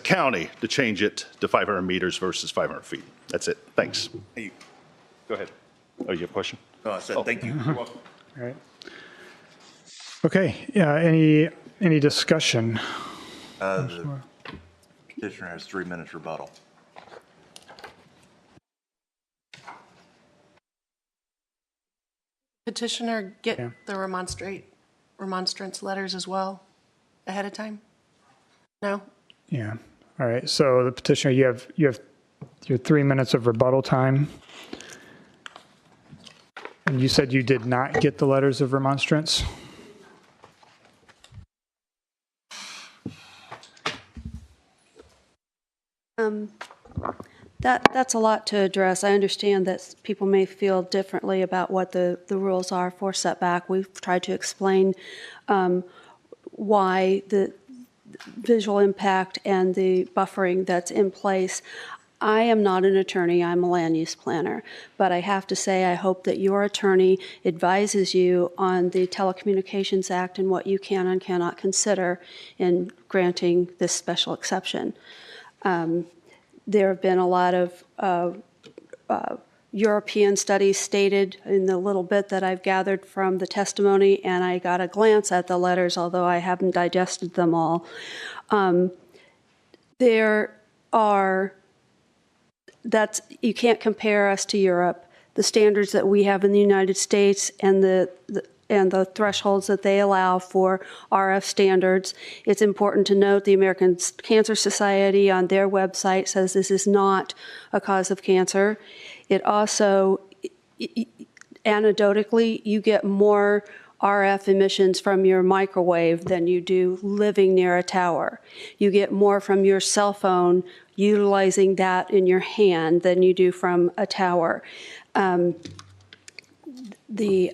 county to change it to 500 meters versus 500 feet. That's it. Thanks. Hey, go ahead. Oh, you have a question? No, I said thank you. You're welcome. All right. Okay. Yeah. Any discussion? The petitioner has 3 minutes rebuttal. Petitioner get the remonstrance letters as well ahead of time? No? Yeah. All right. So the petitioner, you have your 3 minutes of rebuttal time. And you said you did not get the letters of remonstrance? That's a lot to address. I understand that people may feel differently about what the rules are for setback. We've tried to explain why the visual impact and the buffering that's in place. I am not an attorney, I'm a land use planner, but I have to say I hope that your attorney advises you on the Telecommunications Act and what you can and cannot consider in granting this special exception. There have been a lot of European studies stated in the little bit that I've gathered from the testimony, and I got a glance at the letters, although I haven't digested them all. You can't compare us to Europe. The standards that we have in the United States and the thresholds that they allow for RF standards. It's important to note the American Cancer Society on their website says this is not a cause of cancer. It also, anecdotally, you get more RF emissions from your microwave than you do living near a tower. You get more from your cell phone utilizing that in your hand than you do from a tower. The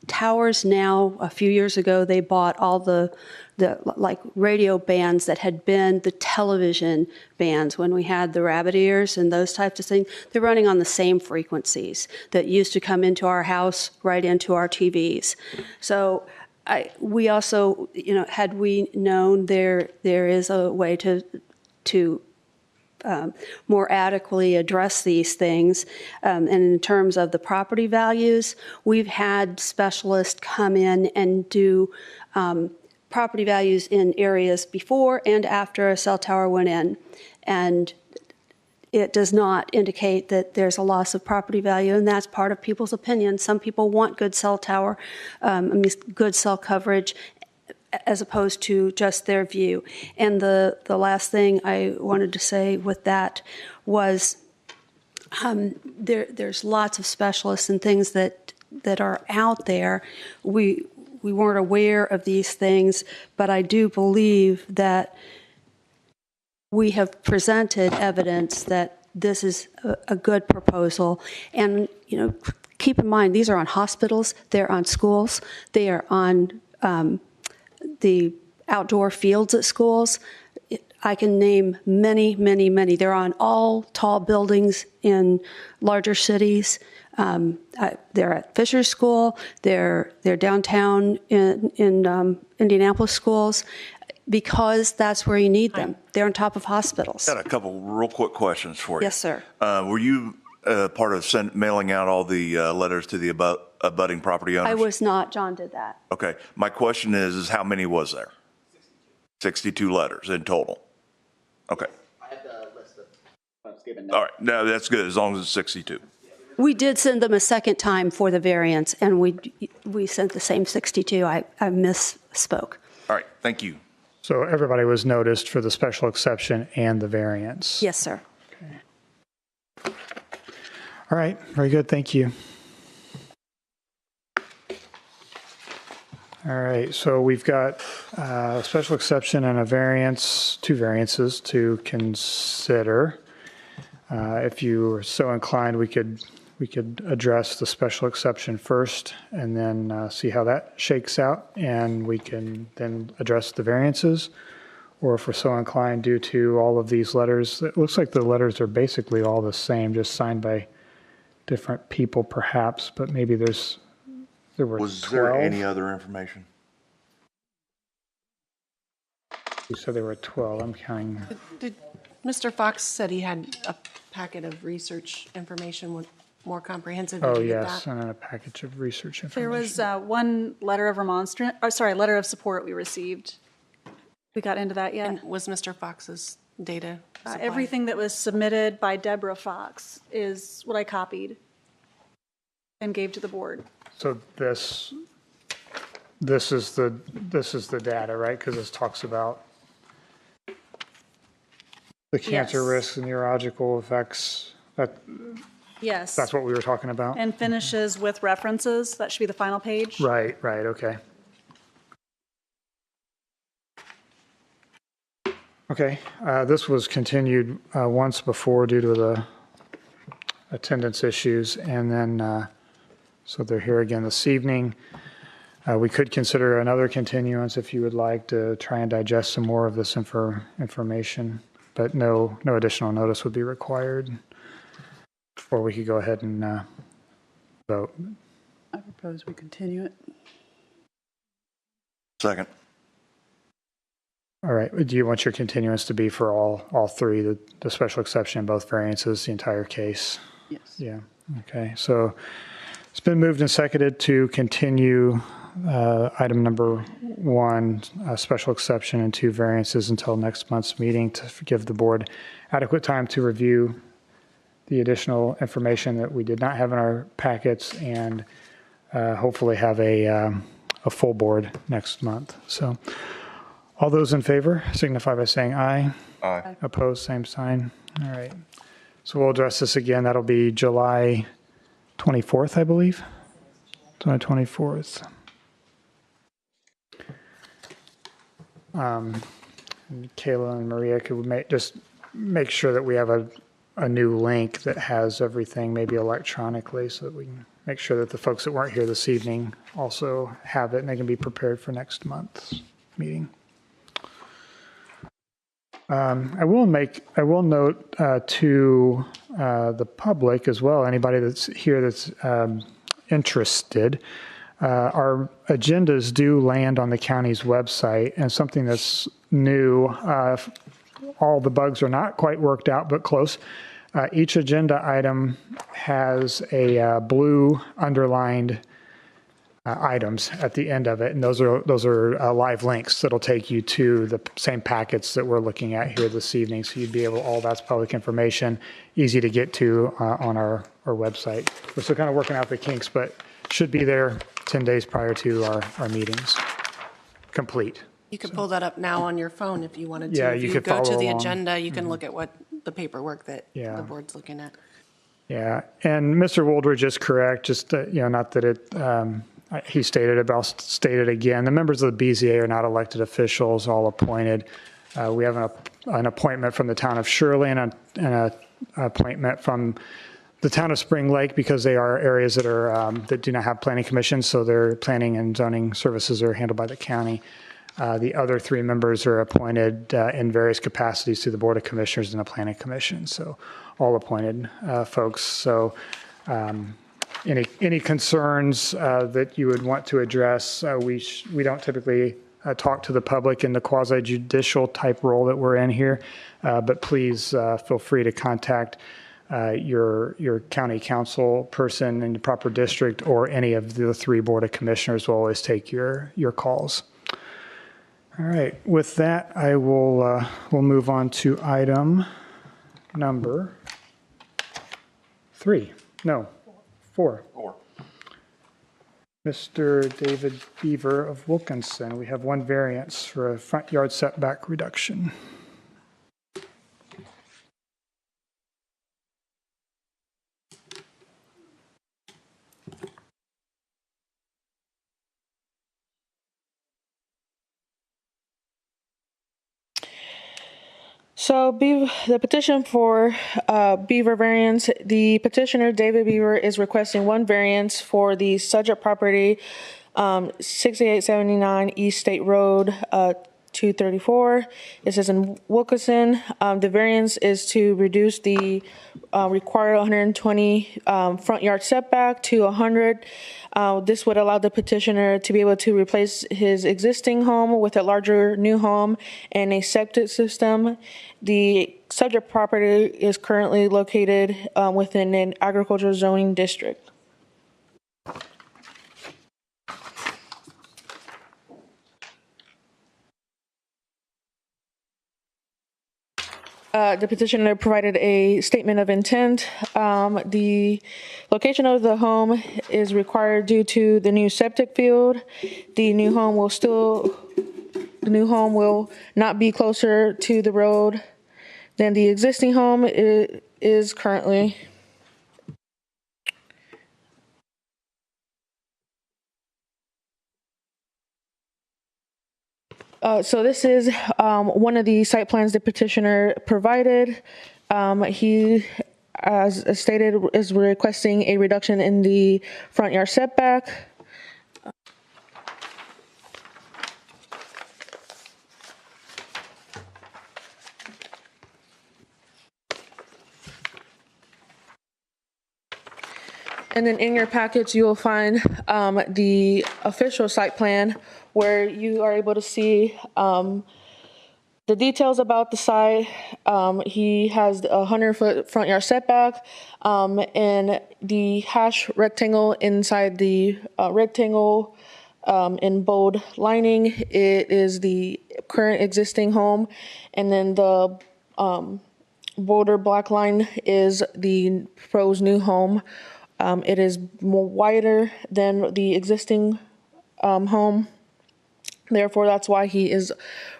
towers now, a few years ago, they bought all the like radio bands that had been the television bands when we had the rabbit ears and those types of things. They're running on the same frequencies that used to come into our house, right into our TVs. So we also, had we known there is a way to more adequately address these things. And in terms of the property values, we've had specialists come in and do property values in areas before and after a cell tower went in. And it does not indicate that there's a loss of property value, and that's part of people's opinion. Some people want good cell tower, good cell coverage, as opposed to just their view. And the last thing I wanted to say with that was there's lots of specialists and things that are out there. We weren't aware of these things, but I do believe that we have presented evidence that this is a good proposal. And, keep in mind, these are on hospitals, they're on schools, they are on the outdoor fields at schools. I can name many, many, many. They're on all tall buildings in larger cities. They're at Fisher School. They're downtown in Indianapolis schools because that's where you need them. They're on top of hospitals. Got a couple real quick questions for you. Yes, sir. Were you part of mailing out all the letters to the abutting property owners? I was not. John did that. Okay. My question is how many was there? 62 letters in total. Okay. I have the list of what's given. All right. No, that's good as long as it's 62. We did send them a second time for the variance, and we sent the same 62. I misspoke. All right. Thank you. So everybody was noticed for the special exception and the variance? Yes, sir. Okay. All right. Very good. Thank you. All right. So we've got a special exception and a variance, two variances to consider. If you were so inclined, we could address the special exception first and then see how that shakes out, and we can then address the variances. Or if we're so inclined, due to all of these letters, it looks like the letters are basically all the same, just signed by different people perhaps, but maybe there were 12. Was there any other information? You said there were 12. I'm counting. Did Mr. Fox said he had a packet of research information with more comprehensive? Oh, Did you get yes, that? and then a package of research There information. was one letter of letter of support we received. We got into that yet? And was Mr. Fox's data supplied? Everything that was submitted by Deborah Fox is what I copied and gave to the board. So this is the data, right? Because this talks about the cancer Yes. risks and neurological effects. Yes. That's what we were talking about? And finishes with references. That should be the final page. Right, okay. Okay, this was continued once before due to the attendance issues, and then, so they're here again this evening. We could consider another continuance if you would like to try and digest some more of this information. but no additional notice would be required before we could go ahead and vote. I propose we continue it. Second. All right, do you want your continuance to be for all three, the special exception, both variances, the entire case? Yes. Yeah, okay. So it's been moved and seconded to continue item number 1, special exception, and 2 variances until next month's meeting to give the board adequate time to review the additional information that we did not have in our packets and hopefully have a full board next month. So all those in favor signify by saying aye. Aye. Opposed, same sign. All right. So we'll address this again. That'll be July 24th, I believe. July 24th. Kayla and Maria, could we just make sure that we have a new link that has everything, maybe electronically, so that we can make sure that the folks that weren't here this evening also have it and they can be prepared for next month's meeting. I will note to the public as well, anybody that's here that's interested, our agendas do land on the county's website, and something that's new, all the bugs are not quite worked out, but close. Each agenda item has a blue underlined items at the end of it, and those are live links that'll take you to the same packets that we're looking at here this evening. So you'd be able, all that's public information, easy to get to on our website. We're still kind of working out the kinks, but should be there 10 days prior to our meetings, complete. You could pull that up now on your phone if you wanted to. Yeah, if you could go to follow the along. agenda, you can look at what the paperwork that Yeah. the board's looking at. Yeah, and Mr. Woldridge is correct, just, not that it, he stated it, but I'll state it again. The members of the BZA are not elected officials, all appointed. We have an appointment from the town of Shirley and an appointment from the town of Spring Lake, because they are areas that are that do not have planning commissions, so their planning and zoning services are handled by the county. The other 3 members are appointed in various capacities to the Board of Commissioners and the Planning Commission, so all appointed folks. So any concerns that you would want to address, we don't typically talk to the public in the quasi-judicial type role that we're in here, but please feel free to contact your county council person in the proper district, or any of the 3 Board of Commissioners will always take your calls. All right, with that, I will we'll move on to item number 4. Mr. David Beaver of Wilkinson. We have 1 variance for a front yard setback reduction. So the petition for Beaver variance, the petitioner, David Beaver, is requesting 1 variance for the subject property, 6879 East State Road, 234. It says in Wilkinson. The variance is to reduce the required 120 front yard setback to 100. This would allow the petitioner to be able to replace his existing home with a larger new home and a septic system. The subject property is currently located within an agricultural zoning district. The petitioner provided a statement of intent. The location of the home is required due to the new septic field. The new home will not be closer to the road than the existing home is currently. So this is one of the site plans the petitioner provided. He, as stated, is requesting a reduction in the front yard setback. And then in your packets, you will find the official site plan where you are able to see the details about the site. He has a 100-foot front yard setback, and the hash rectangle inside the rectangle in bold lining, it is the current existing home, and then the border black line is the proposed new home. It is more wider than the existing home. Therefore, that's why he is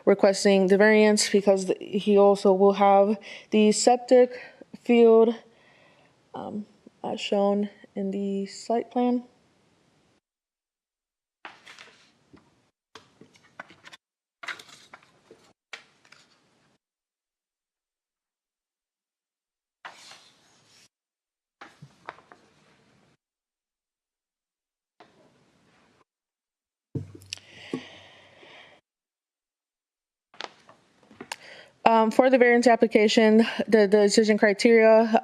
requesting the variance, because he also will have the septic field as shown in the site plan. For the variance application, the decision criteria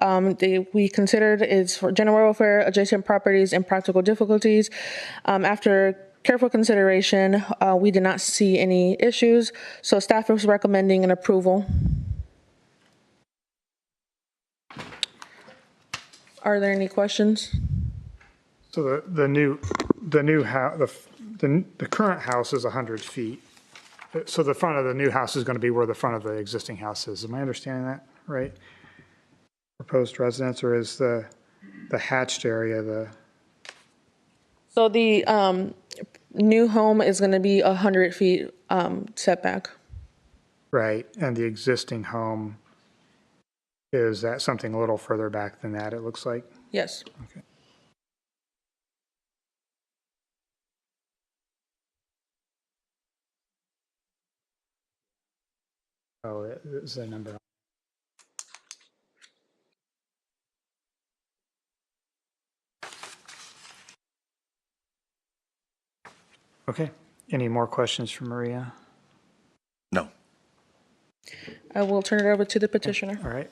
we considered is for general welfare, adjacent properties, and practical difficulties. After careful consideration, we did not see any issues, so staff is recommending an approval. Are there any questions? So the new house, the current house is 100 feet. So the front of the new house is going to be where the front of the existing house is. Am I understanding that right? Proposed residence, or is the hatched area the? So the new home is going to be 100 feet setback. Right, and the existing home, is that something a little further back than that, it looks like? Yes. Okay. Oh, it's a number. Okay, any more questions for Maria? No. I will turn it over to the petitioner. All right,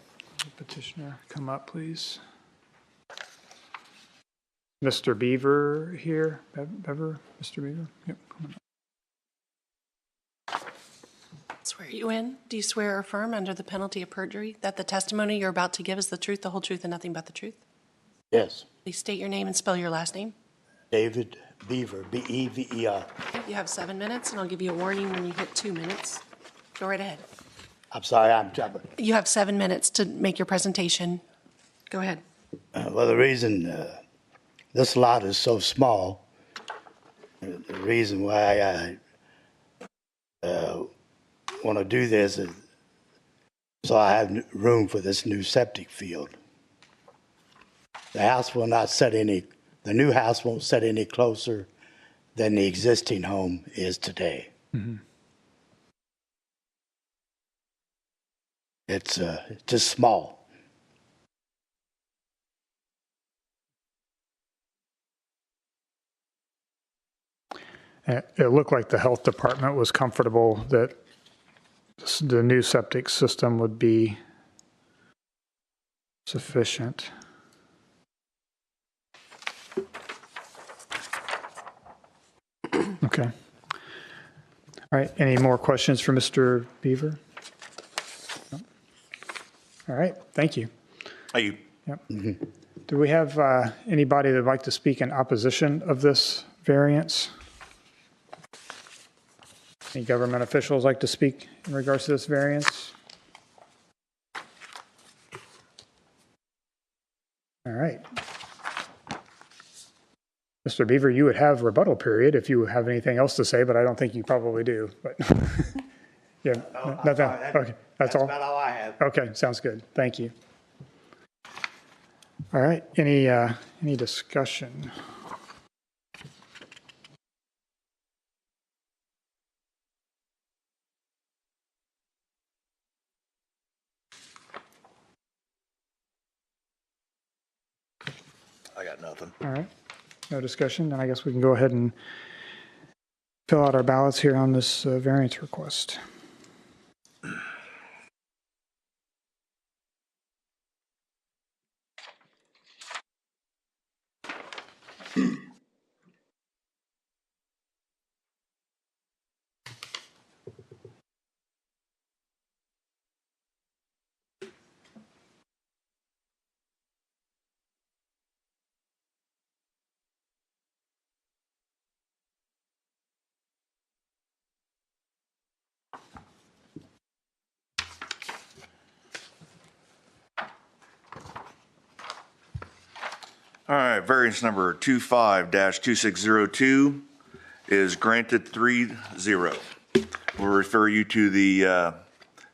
petitioner, come up, please. Mr. Beaver here, Beaver, Mr. Beaver? Yep. Come on. Swear you in? Do you swear or affirm under the penalty of perjury that the testimony you're about to give is the truth, the whole truth, and nothing but the truth? Yes. Please state your name and spell your last name. David Beaver, B-E-V-E-R. You have 7 minutes, and I'll give you a warning when you hit 2 minutes. Go right ahead. I'm sorry, I'm jumping. You have 7 minutes to make your presentation. Go ahead. Well, the reason this lot is so small, the reason why I want to do this is so I have room for this new septic field. The house will not set any, the new house won't set any closer than the existing home is today. Mm-hmm. It's just small. It looked like the health department was comfortable that the new septic system would be sufficient. Okay. All right, any more questions for Mr. Beaver? No? All right, thank you. Are you? Yep. Mm-hmm. Do we have anybody that would like to speak in opposition of this variance? Any government officials like to speak in regards to this variance? All right. Mr. Beaver, you would have rebuttal period if you have anything else to say, but I don't think you probably do. But yeah, nothing. Okay, that's all. About all I have. Okay, sounds good. Thank you. All right. Any discussion? I got nothing. All right. No discussion. Then I guess we can go ahead and fill out our ballots here on this variance request. All right, variance number 25-2602 is granted 3-0. We'll refer you to the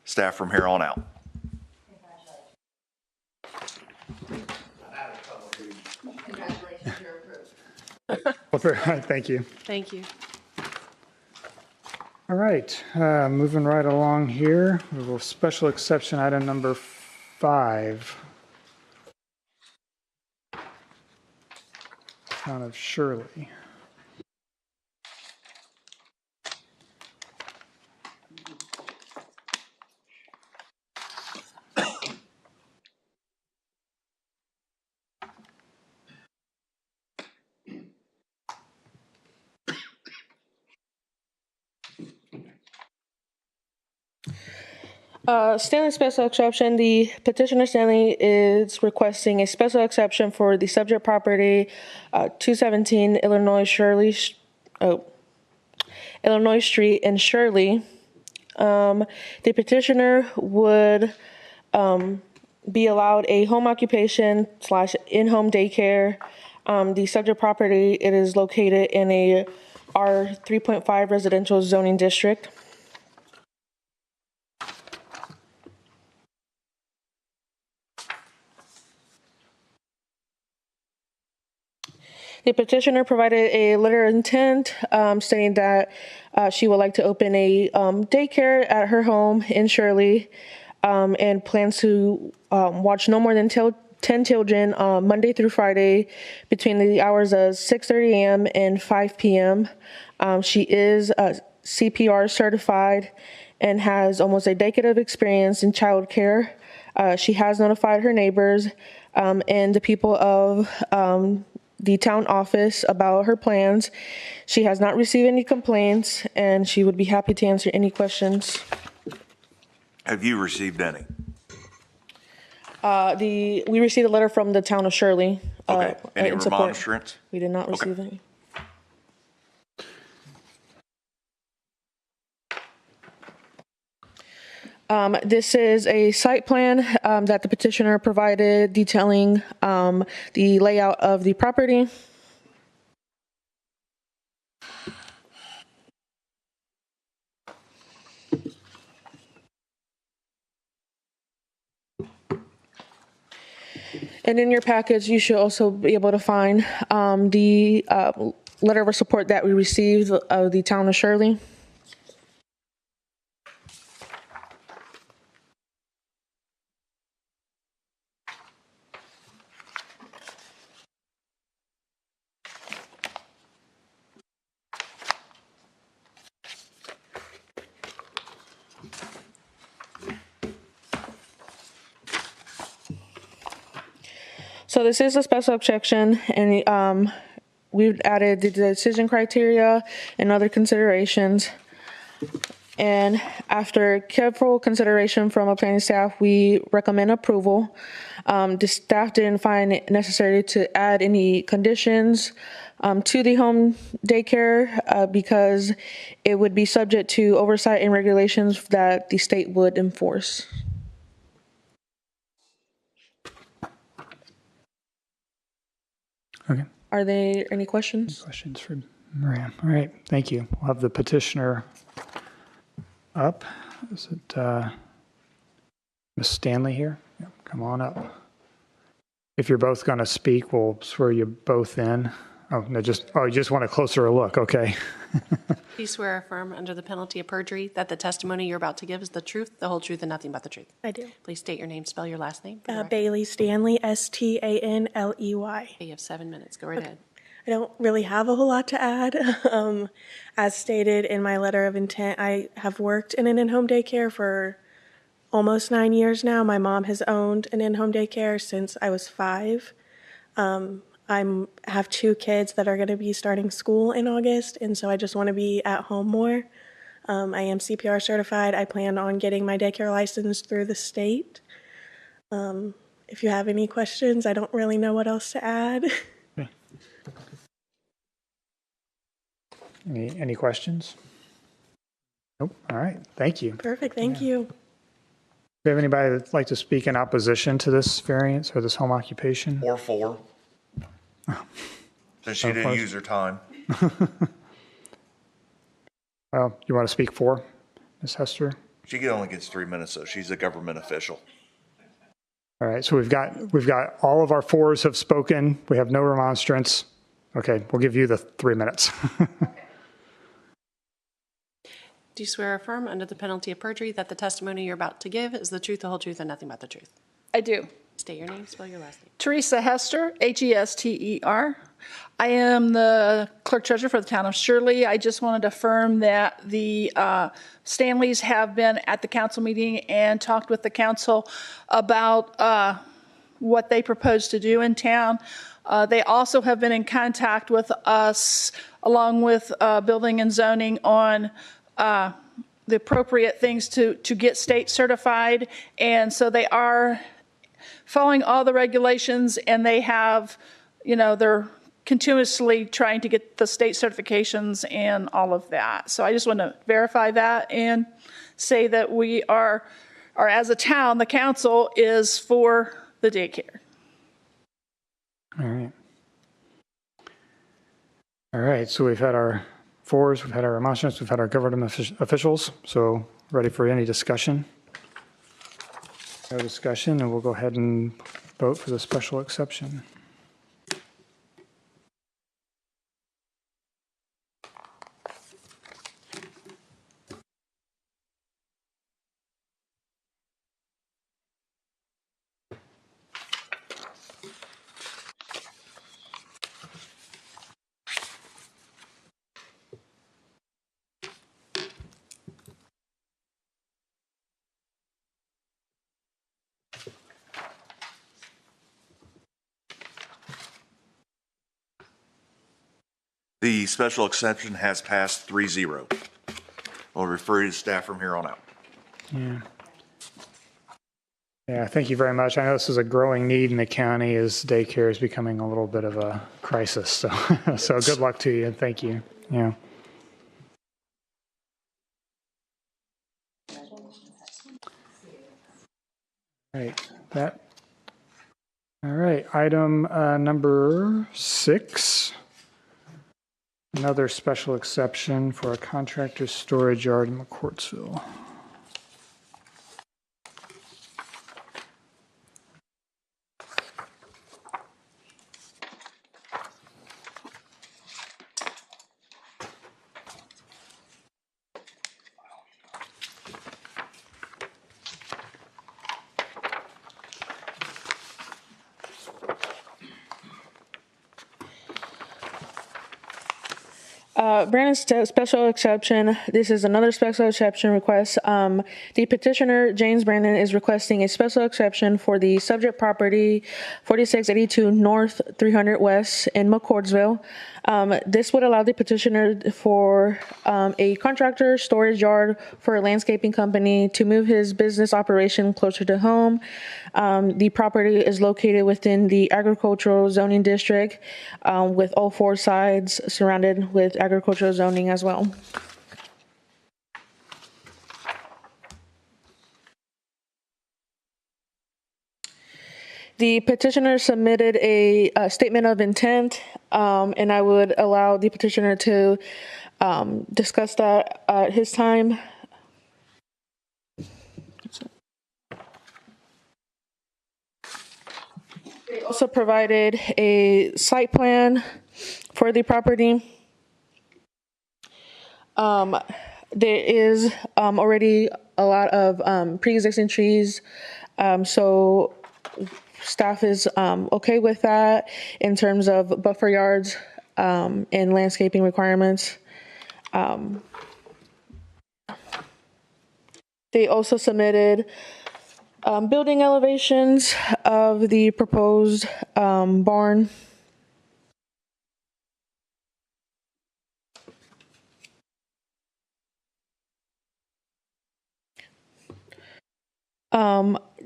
staff from here on out. Congratulations, you're approved. Well, very- Thank you. Thank you. All right, moving right along here, we will special exception item number 5. Town of Shirley. Stanley special exception. The petitioner Stanley is requesting a special exception for the subject property, 217 Illinois Street in Shirley. The petitioner would be allowed a home occupation / in-home daycare. The subject property, it is located in a R 3.5 residential zoning district. The petitioner provided a letter of intent stating that she would like to open a daycare at her home in Shirley and plans to watch no more than 10 children Monday through Friday between the hours of 6:30 a.m. and 5 p.m. She is CPR certified and has almost a decade of experience in child care. She has notified her neighbors and the people of the town office about her plans. She has not received any complaints, and she would be happy to answer any questions. Have you received any? We received a letter from the town of Shirley. Okay. Any in support. remonstrance? We did not receive Okay. any. This is a site plan that the petitioner provided detailing the layout of the property. And in your package, you should also be able to find the letter of support that we received of the town of Shirley. So this is a special exception, and we've added the decision criteria and other considerations. And after careful consideration from our planning staff, we recommend approval. The staff didn't find it necessary to add any conditions to the home daycare because it would be subject to oversight and regulations that the state would enforce. Okay. Are there any questions? Questions for Maria? All right, thank you. We'll have the petitioner up. Is it Ms. Stanley here? Yep, come on up. If you're both going to speak, we'll swear you both in. Oh, no, you just want a closer look. Okay. Do you swear or affirm under the penalty of perjury that the testimony you're about to give is the truth, the whole truth, and nothing but the truth? I do. Please state your name, spell your last name. Bailey Stanley, Stanley. You have 7 minutes. Go right ahead. I don't really have a whole lot to add. As stated in my letter of intent, I have worked in an in-home daycare for almost 9 years now. My mom has owned an in-home daycare since I was 5. I have 2 kids that are going to be starting school in August, and so I just want to be at home more. I am CPR certified. I plan on getting my daycare license through the state. If you have any questions, I don't really know what else to add. Any questions? Nope. All right. Thank you. Perfect. Thank you. Do you have anybody that'd like to speak in opposition to this variance or this home occupation? Or 4. Since she didn't use her time. Well, you want to speak for Ms. Hester? She only gets 3 minutes, though. She's a government official. All right. So we've got all of our 4s have spoken. We have no remonstrance. Okay. We'll give you the 3 minutes. Do you swear or affirm under the penalty of perjury that the testimony you're about to give is the truth, the whole truth, and nothing but the truth? I do. State your name, spell your last name. Teresa Hester, Hester. I am the clerk treasurer for the town of Shirley. I just wanted to affirm that the Stanleys have been at the council meeting and talked with the council about what they propose to do in town. They also have been in contact with us, along with building and zoning, on the appropriate things to get state certified. And so they are following all the regulations, and they have, they're continuously trying to get the state certifications and all of that. So I just want to verify that and say that we are as a town, the council is for the daycare. All right. All right. So we've had our 4s, we've had our remonstrance, we've had our government officials. So ready for any discussion? No discussion, and we'll go ahead and vote for the special exception. The special exception has passed 3-0. I'll refer you to staff from here on out. Yeah. Yeah, thank you very much. I know this is a growing need in the county as daycare is becoming a little bit of a crisis. So, so good luck to you and thank you. Yeah. Right. All right. Item number 6. Another special exception for a contractor's storage yard in McCourtsville. Brandon's special exception. This is another special exception request. The petitioner, James Brandon, is requesting a special exception for the subject property 4682 North 300 West in McCourtsville. This would allow the petitioner for a contractor storage yard for a landscaping company to move his business operation closer to home. The property is located within the agricultural zoning district with all 4 sides surrounded with agricultural zoning as well. The petitioner submitted a statement of intent, and I would allow the petitioner to discuss that at his time. They also provided a site plan for the property. There is already a lot of pre-existing trees, so staff is okay with that in terms of buffer yards and landscaping requirements. They also submitted building elevations of the proposed barn.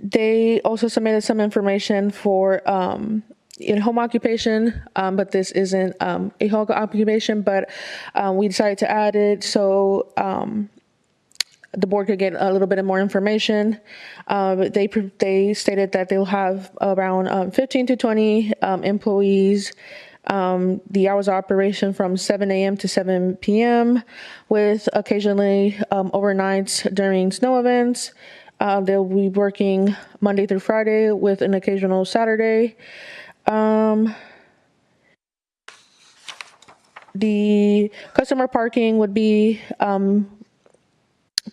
They also submitted some information for in home occupation, but this isn't a home occupation, but we decided to add it so the board could get a little bit more information. They stated that they'll have around 15 to 20 employees. The hours of operation from 7 a.m. to 7 p.m. with occasionally overnights during snow events. They'll be working Monday through Friday with an occasional Saturday. The customer parking would be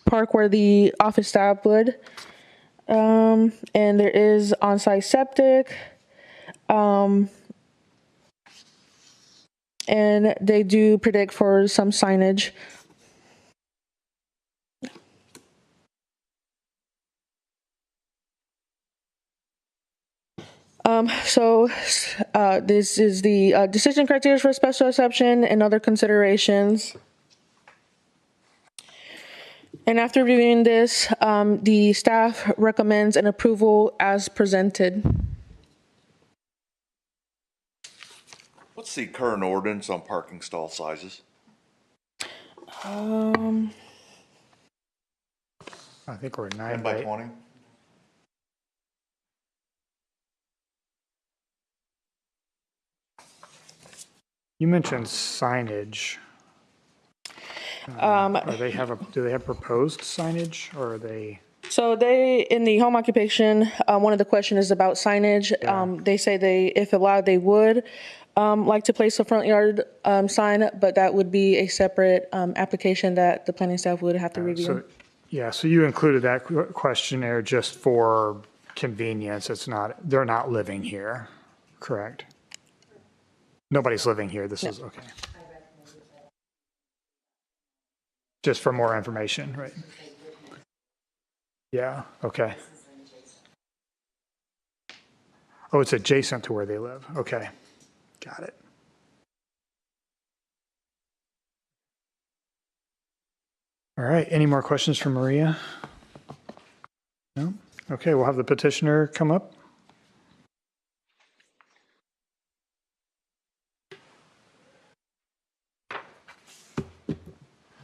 park where the office staff would. And there is on-site septic. And they do predict for some signage. This is the decision criteria for special exception and other considerations. And after reviewing this, the staff recommends an approval as presented. What's the current ordinance on parking stall sizes? I think we're 9 10 by 20? You mentioned signage. Do they have proposed signage, or are they? So they, in the home occupation, one of the questions is about signage. They say if allowed, they would like to place a front yard sign, but that would be a separate application that the planning staff would have to review. So you included that questionnaire just for convenience. They're not living here, correct? Nobody's living here. This is okay. Just for more information, right? Yeah, okay. Oh, it's adjacent to where they live. Okay, got it. All right, any more questions for Maria? No? Okay, we'll have the petitioner come up.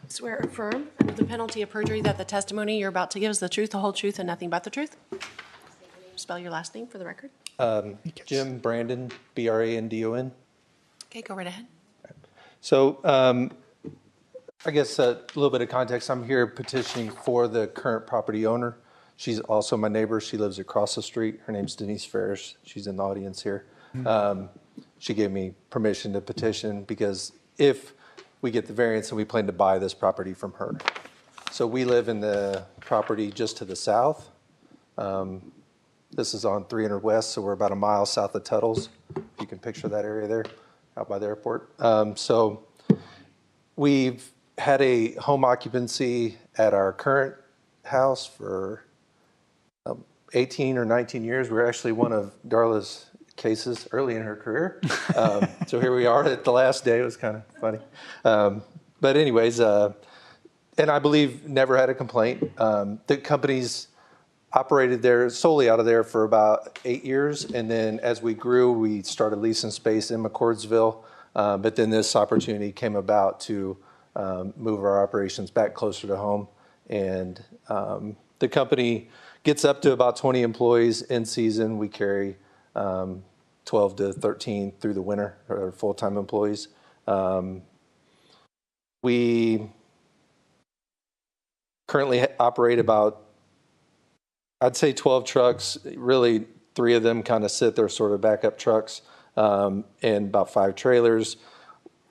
Swear or affirm under the penalty of perjury that the testimony you're about to give is the truth, the whole truth, and nothing but the truth? Spell your last name for the record. Jim Brandon, Brandon. Okay, go right ahead. So I guess a little bit of context. I'm here petitioning for the current property owner. She's also my neighbor. She lives across the street. Her name's Denise Ferris. She's in the audience here. She gave me permission to petition because if we get the variance and we plan to buy this property from her. So we live in the property just to the south. This is on 300 West, so we're about a mile south of Tuttle's. If you can picture that area there, out by the airport. So we've had a home occupancy at our current house for 18 or 19 years. We're actually one of Darla's cases early in her career. So here we are at the last day. It was kind of funny. But anyways, and I believe never had a complaint. The company's operated there solely out of there for about 8 years. And then as we grew, we started leasing space in McCordsville. But then this opportunity came about to move our operations back closer to home. And the company gets up to about 20 employees in season. We carry 12 to 13 through the winter, or full-time employees. We currently operate about, I'd say 12 trucks. Really, 3 of them kind of sit there, sort of backup trucks, and about 5 trailers.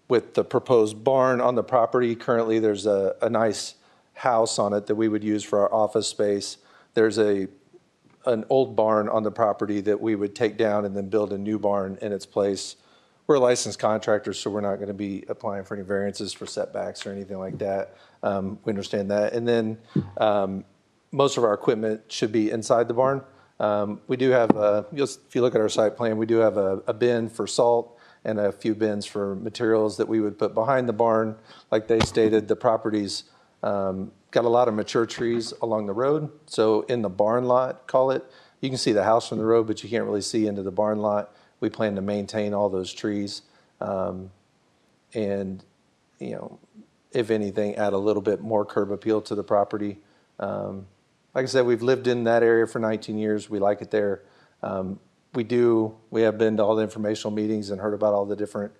With the proposed barn on the property, currently there's a nice house on it that we would use for our office space. There's an old barn on the property that we would take down and then build a new barn in its place. We're a licensed contractor, so we're not going to be applying for any variances for setbacks or anything like that. We understand that. And then most of our equipment should be inside the barn. We do have, if you look at our site plan, we do have a bin for salt and a few bins for materials that we would put behind the barn. Like they stated, the property's kind got a lot of mature trees along the road. So in the barn lot, call it, you can see the house from the road, but you can't really see into the barn lot. We plan to maintain all those trees. And, you know, if anything, add a little bit more curb appeal to the property. Like I said, we've lived in that area for 19 years. We like it there. We have been to all the informational meetings and heard about all the different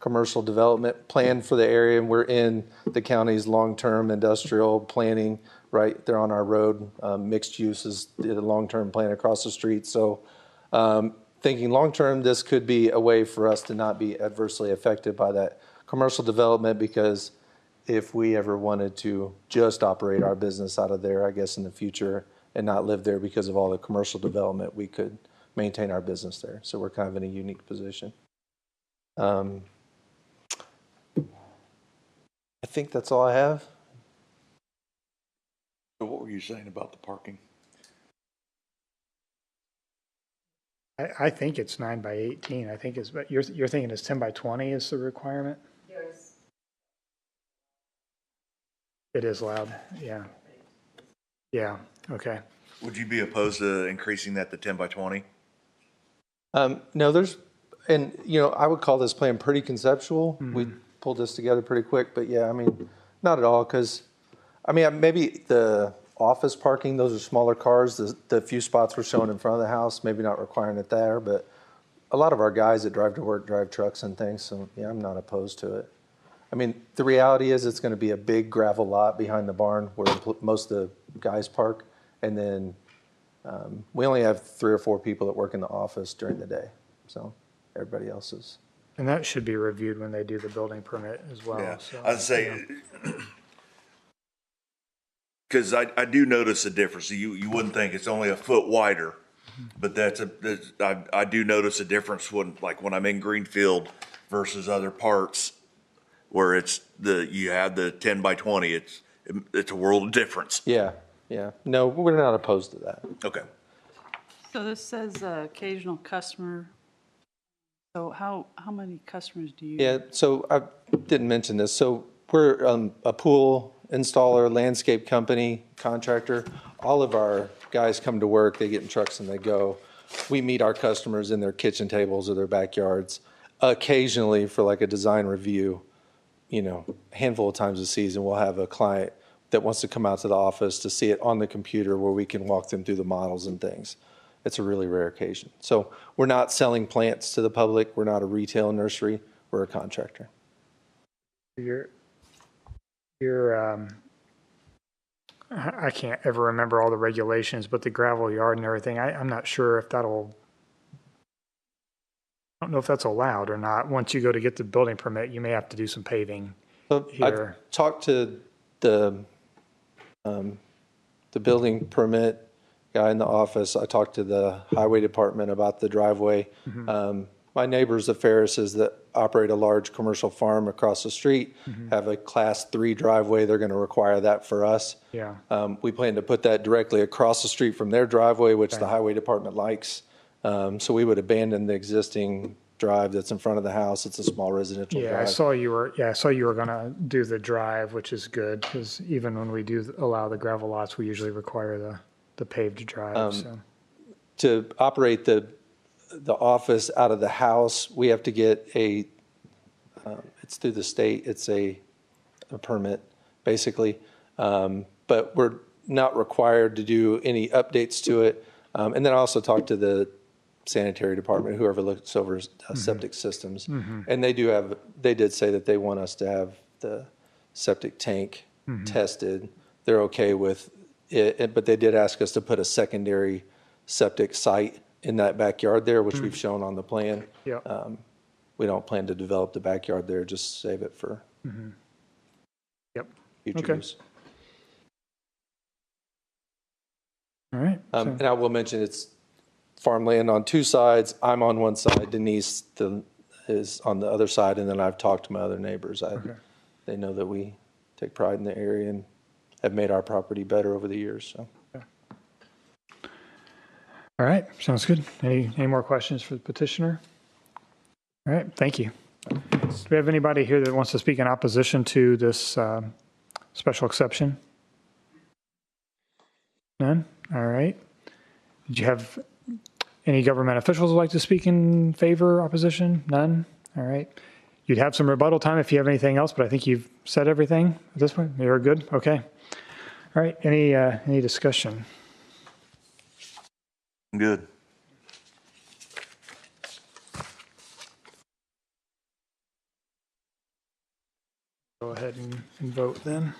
commercial development planned for the area. And we're in the county's long-term industrial planning, right there on our road. Mixed use is the long-term plan across the street. So thinking long-term, this could be a way for us to not be adversely affected by that commercial development, because if we ever wanted to just operate our business out of there, I guess in the future, and not live there because of all the commercial development, we could maintain our business there. So we're kind of in a unique position. I think that's all I have. So what were you saying about the parking? I think it's 9 by 18. I think it's, but you're thinking it's 10 by 20 is the requirement? It is loud, yeah. Yeah, okay. Would you be opposed to increasing that to 10 by 20? No, and you know, I would call this plan pretty conceptual. We pulled this together pretty quick, but yeah, I mean, not at all, because, I mean, maybe the office parking, those are smaller cars. The few spots we're showing in front of the house, maybe not requiring it there, but a lot of our guys that drive to work drive trucks and things, so yeah, I'm not opposed to it. I mean, the reality is it's going to be a big gravel lot behind the barn where most of the guys park. And then we only have 3 or 4 people that work in the office during the day. So everybody else is. And that should be reviewed when they do the building permit as well. Yeah, So, I'd say, because I do notice a difference. You wouldn't think it's only a foot wider, but I do notice a difference when I'm in Greenfield versus other parts, where you have the 10 by 20, it's a world of difference. Yeah. No, we're not opposed to that. Okay. So this says occasional customer. So how many customers do you? Yeah, so I didn't mention this. So we're a pool installer, landscape company, contractor. All of our guys come to work, they get in trucks and they go. We meet our customers in their kitchen tables or their backyards. Occasionally for like a design review, you know, a handful of times a season, we'll have a client that wants to come out to the office to see it on the computer where we can walk them through the models and things. It's a really rare occasion. So we're not selling plants to the public. We're not a retail nursery. We're a contractor. I can't ever remember all the regulations, but the gravel yard and everything, I'm not sure if I don't know if that's allowed or not. Once you go to get the building permit, you may have to do some paving here. I've talked to the building permit guy in the office. I talked to the highway department about the driveway. My neighbors, the Ferrises that operate a large commercial farm across the street, have a class 3 driveway. They're going to require that for us. Yeah. We plan to put that directly across the street from their driveway, which the highway department likes. So we would abandon the existing drive that's in front of the house. It's a small residential drive. I saw you were going to do the drive, which is good, because even when we do allow the gravel lots, we usually require the paved drive. To operate the office out of the house, we have to get it's through the state, it's a permit, basically. But we're not required to do any updates to it. And then I also talked to the sanitary department, whoever looks over septic systems. And they did say that they want us to have the septic tank tested. They're okay with it, but they did ask us to put a secondary septic site in that backyard there, which we've shown on the plan. We don't plan to develop the backyard there, just save it for future use. All right. And I will mention it's farmland on 2 sides. I'm on one side. Denise is on the other side, and then I've talked to my other neighbors. They know that we take pride in the area and have made our property better over the years. So. All right, sounds good. Any more questions for the petitioner? All right, thank you. Do we have anybody here that wants to speak in opposition to this special exception? None? All right. Did you have any government officials who'd like to speak in favor, opposition? None? All right. You'd have some rebuttal time if you have anything else, but I think you've said everything at this point. You're good? Okay. All right. Any discussion? Good. Go ahead and vote then.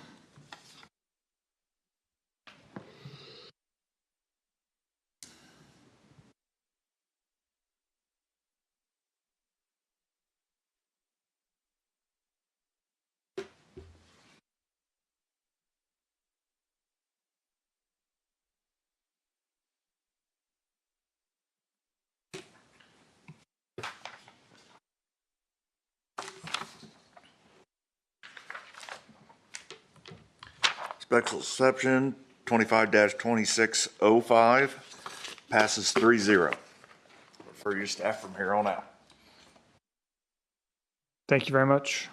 Special exception 25-2605 passes 3-0. Refer your staff from here on out. Thank you very much.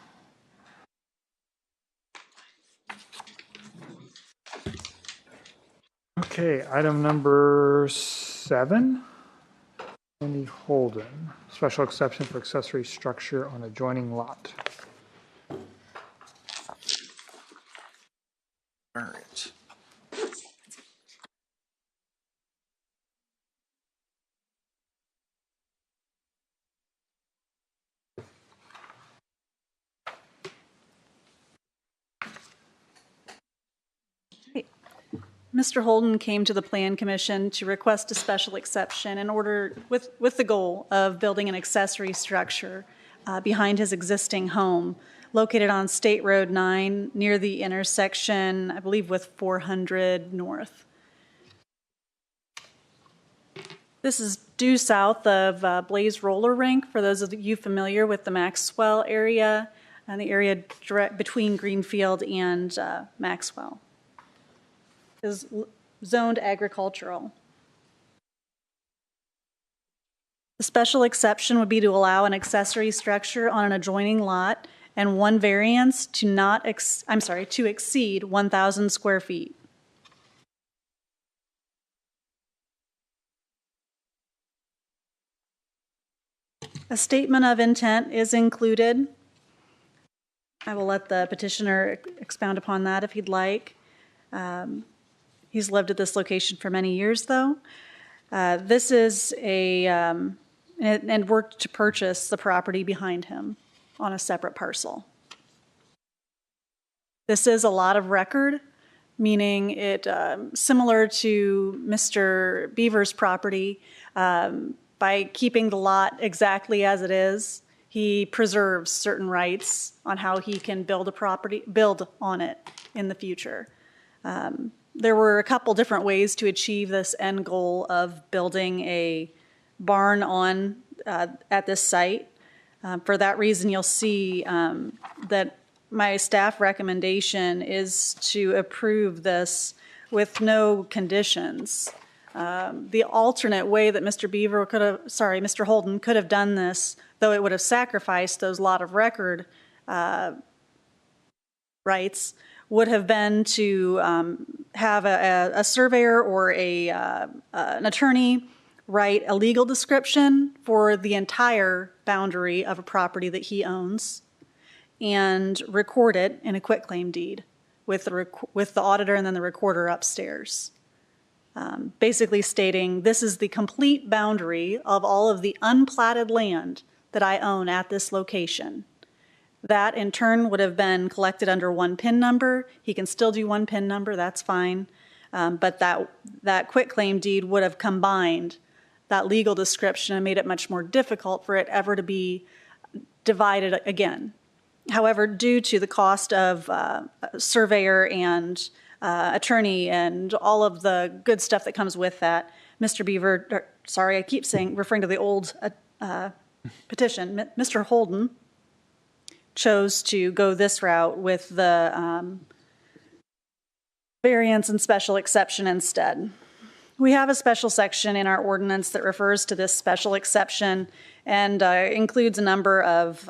Okay, item number 7. Andy Holden, special exception for accessory structure on adjoining lot. Variance. Mr. Holden came to the Plan Commission to request a special exception in order, with the goal of building an accessory structure behind his existing home located on State Road 9 near the intersection, I believe, with 400 North. This is due south of Blaze Roller Rink, for those of you familiar with the Maxwell area and the area direct between Greenfield and Maxwell. Is zoned agricultural. The special exception would be to allow an accessory structure on an adjoining lot and one variance to exceed 1,000 square feet. A statement of intent is included. I will let the petitioner expound upon that if he'd like. He's lived at this location for many years, though. This is and worked to purchase the property behind him on a separate parcel. This is a lot of record, meaning it similar to Mr. Beaver's property. By keeping the lot exactly as it is, he preserves certain rights on how he can build on it in the future. There were a couple different ways to achieve this end goal of building a barn at this site. For that reason, you'll see that my staff recommendation is to approve this with no conditions. The alternate way that Mr. Holden could have done this, though it would have sacrificed those lot of record rights, would have been to have a surveyor or an attorney write a legal description for the entire boundary of a property that he owns and record it in a quitclaim deed with the auditor and then the recorder upstairs. Basically stating, this is the complete boundary of all of the unplatted land that I own at this location. That in turn would have been collected under one PIN number. He can still do one PIN number, that's fine. But that quitclaim deed would have combined that legal description and made it much more difficult for it ever to be divided again. However, due to the cost of surveyor and attorney and all of the good stuff that comes with that, Mr. Beaver, I keep referring to the old petition, Mr. Holden chose to go this route with the variance and special exception instead. We have a special section in our ordinance that refers to this special exception and includes a number of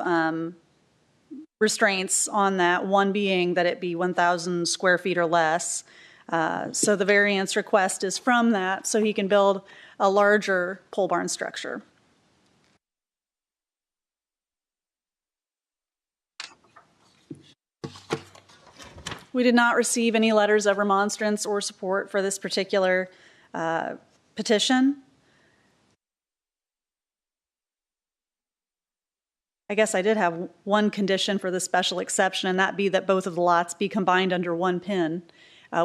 restraints on that, one being that it be 1,000 square feet or less. So the variance request is from that, so he can build a larger pole barn structure. We did not receive any letters of remonstrance or support for this particular petition. I guess I did have one condition for the special exception, and that be that both of the lots be combined under one PIN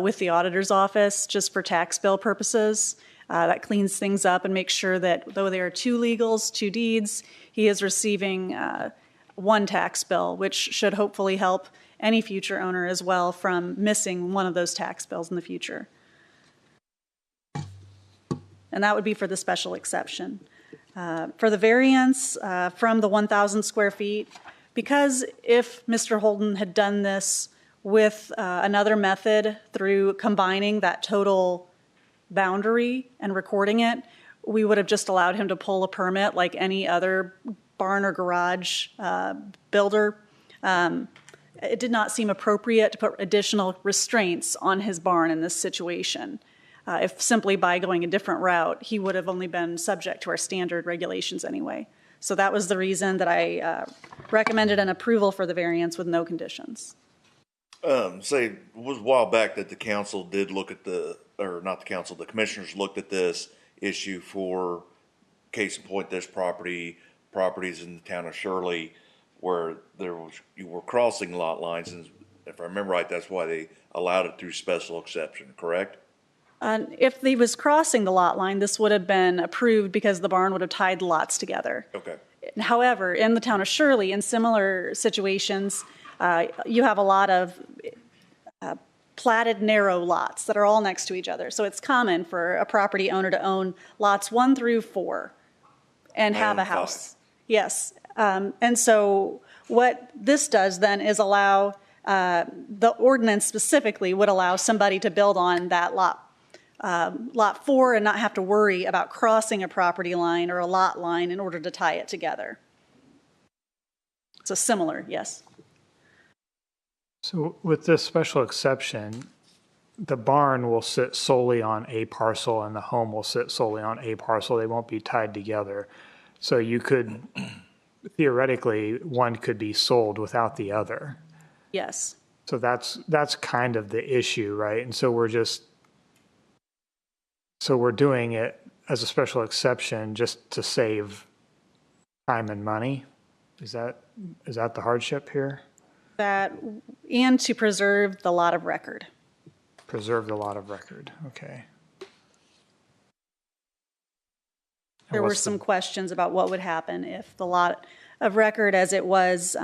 with the auditor's office, just for tax bill purposes. That cleans things up and makes sure that though there are two legals, two deeds, he is receiving one tax bill, which should hopefully help any future owner as well from missing one of those tax bills in the future. And that would be for the special exception. For the variance from the 1,000 square feet, because if Mr. Holden had done this with another method through combining that total boundary and recording it, we would have just allowed him to pull a permit like any other barn or garage builder. It did not seem appropriate to put additional restraints on his barn in this situation. If simply by going a different route, he would have only been subject to our standard regulations anyway. So that was the reason that I recommended an approval for the variance with no conditions. Say, it was a while back that the council did look at or not the council, the commissioners looked at this issue for, case in point, this properties in the town of Shirley, where you were crossing lot lines, and if I remember right, that's why they allowed it through special exception, correct? If he was crossing the lot line, this would have been approved because the barn would have tied the lots together. Okay. However, in the town of Shirley, in similar situations, you have a lot of platted narrow lots that are all next to each other. So it's common for a property owner to own lots 1 through 4 and have a house. 5. Yes. And so what this does then is allow, the ordinance specifically would allow somebody to build on that lot 4 and not have to worry about crossing a property line or a lot line in order to tie it together. So similar, yes. So with this special exception, the barn will sit solely on a parcel and the home will sit solely on a parcel. They won't be tied together. So you could, theoretically, one could be sold without the other. Yes. So that's kind of the issue, right? And so we're doing it as a special exception just to save time and money. Is that the hardship here? That, and to preserve the lot of record. Preserve the lot of record, okay. There were some questions about what would happen if the lot of record as it was,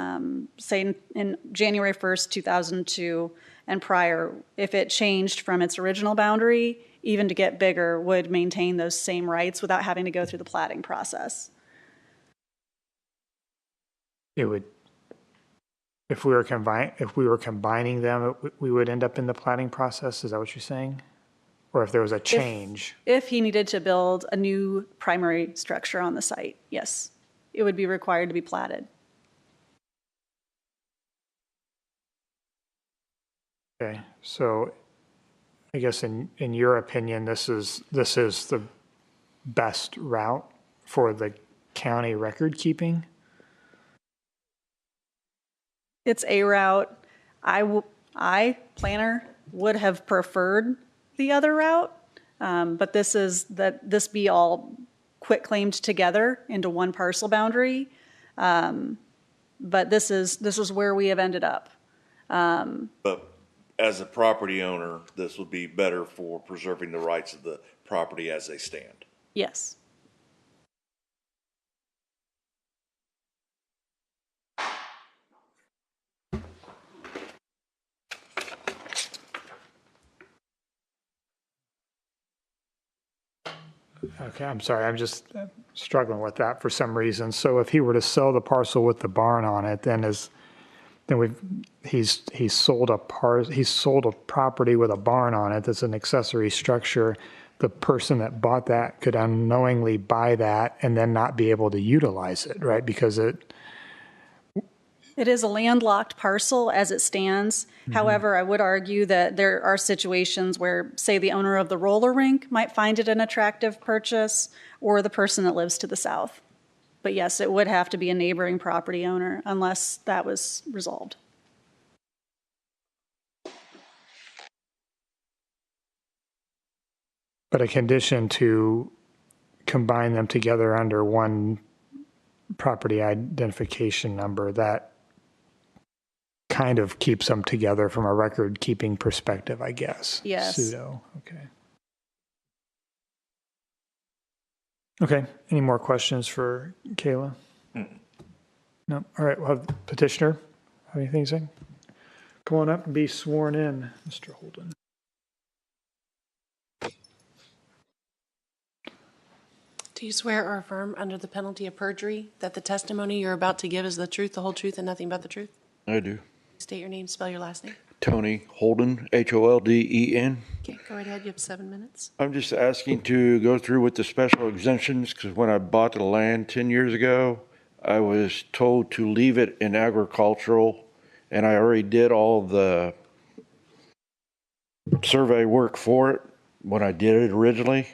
say, in January 1st, 2002 and prior, if it changed from its original boundary, even to get bigger, would maintain those same rights without having to go through the platting process. It would, if we were combining them, we would end up in the platting process. Is that what you're saying? Or if there was a change? If he needed to build a new primary structure on the site, yes, it would be required to be platted. Okay, so I guess in your opinion, this is the best route for the county record keeping? It's a route. I, planner, would have preferred the other route, but this be all quit claimed together into one parcel boundary. But this is where we have ended up. But as a property owner, this would be better for preserving the rights of the property as they stand. Yes. Okay, I'm sorry, I'm just struggling with that for some reason. So if he were to sell the parcel with the barn on it, he's sold a property with a barn on it that's an accessory structure. The person that bought that could unknowingly buy that and then not be able to utilize it, right? Because It is a landlocked parcel as it stands. However, I would argue that there are situations where, say, the owner of the roller rink might find it an attractive purchase, or the person that lives to the south. But yes, it would have to be a neighboring property owner unless that was resolved. But a condition to combine them together under one property identification number, that kind of keeps them together from a record keeping perspective, I guess. Yes. Pseudo, okay. Okay, any more questions for Kayla? No, all right, we'll have petitioner. Have anything to say? Come on up and be sworn in, Mr. Holden. Do you swear or affirm under the penalty of perjury that the testimony you're about to give is the truth, the whole truth, and nothing but the truth? I do. State your name, spell your last name. Tony Holden, Holden. Okay, go right ahead. You have 7 minutes. I'm just asking to go through with the special exemptions because when I bought the land 10 years ago, I was told to leave it in agricultural, and I already did all the survey work for it when I did it originally,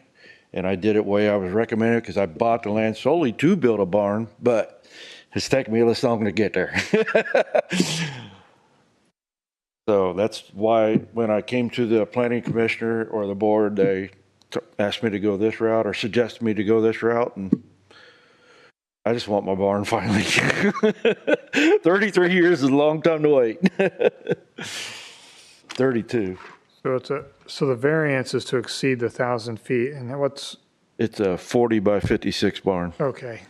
and I did it the way I was recommended because I bought the land solely to build a barn, but it's taken me a little long to get there. So that's why when I came to the planning commissioner or the board, they asked me to go this route or suggested me to go this route, and I just want my barn finally. 33 years is a long time to wait. 32. So the variance is to exceed the 1,000 feet, and what's? It's a 40 by 56 barn. Okay.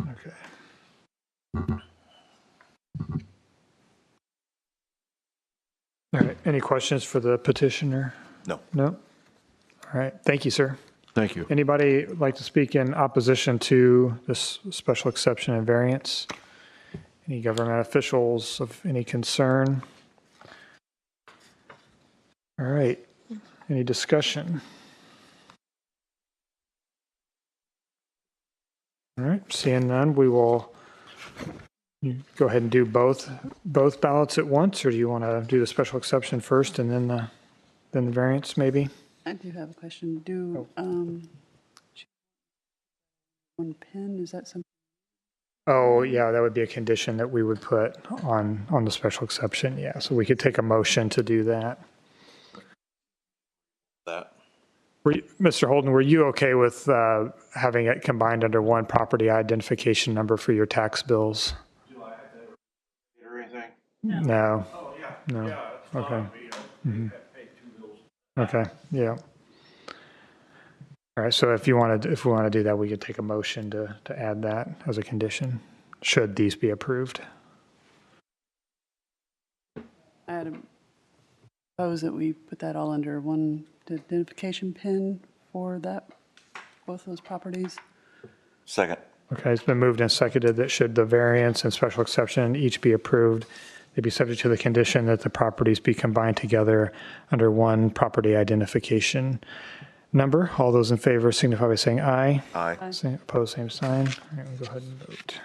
Okay. All right, any questions for the petitioner? No. No? All right, thank you, sir. Thank you. Anybody like to speak in opposition to this special exception and variance? Any government officials of any concern? All right, any discussion? All right, seeing none, we will go ahead and do both ballots at once, or do you want to do the special exception first and then the variance maybe? I do have a question. One pin, is that something? Oh, yeah, that would be a condition that we would put on the special exception, yeah. So we could take a motion to do that. Mr. Holden, were you okay with having it combined under one property identification number for your tax bills? Do I have to or anything? No. Oh, yeah. No. Yeah, it's Okay. fine. Mhm. Pay 2 bills. Okay, yeah. All right, so if we want to do that, we could take a motion to add that as a condition, should these be approved. I propose that we put that all under one identification pin for both those properties. Second. Okay, it's been moved and seconded that should the variance and special exception each be approved, they'd be subject to the condition that the properties be combined together under one property identification number. All those in favor signify by saying aye. Aye. Opposed, same sign. All right, we'll go ahead and vote.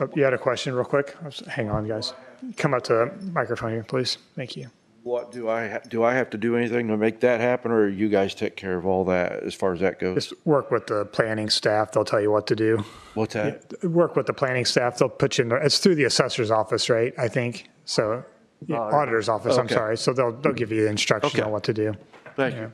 Oh, you had a question real quick? Hang on, guys. Come up to the microphone here, please. Thank you. What do I have to do anything to make that happen, or you guys take care of all that as far as that goes? Just work with the planning staff. They'll tell you what to do. What's that? Yeah, work with the planning staff. They'll put you in there. It's through the assessor's office, right? I think. So yeah, auditor's office, I'm Okay. sorry. So they'll give you the instructions on what to do. Thank you.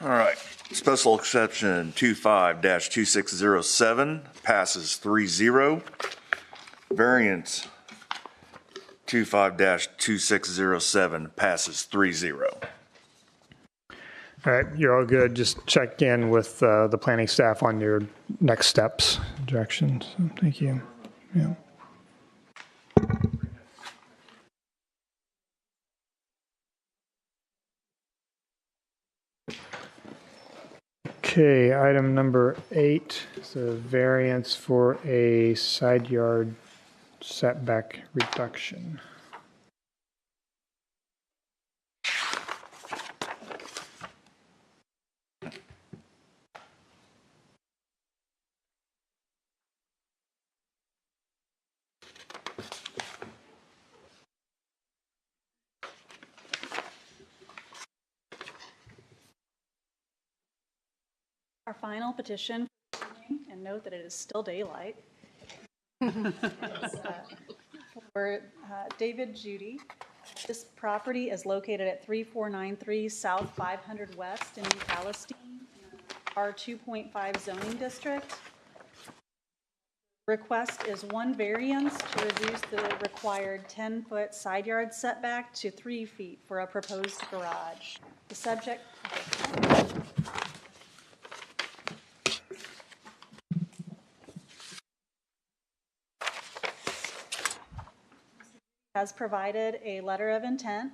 All right. Special exception 25-2607 passes 3-0. Variance 25-2607 passes 3-0. All right, you're all good. Just check in with the planning staff on your next steps, directions. Thank you. Yeah. Okay, item number 8 is a variance for a side yard setback reduction. Our final petition, and note that it is still daylight, for David Judy. This property is located at 3493 South 500 West in New Palestine, our 2.5 zoning district. Request is one variance to reduce the required 10-foot side yard setback to 3 feet for a proposed garage. The subject has provided a letter of intent.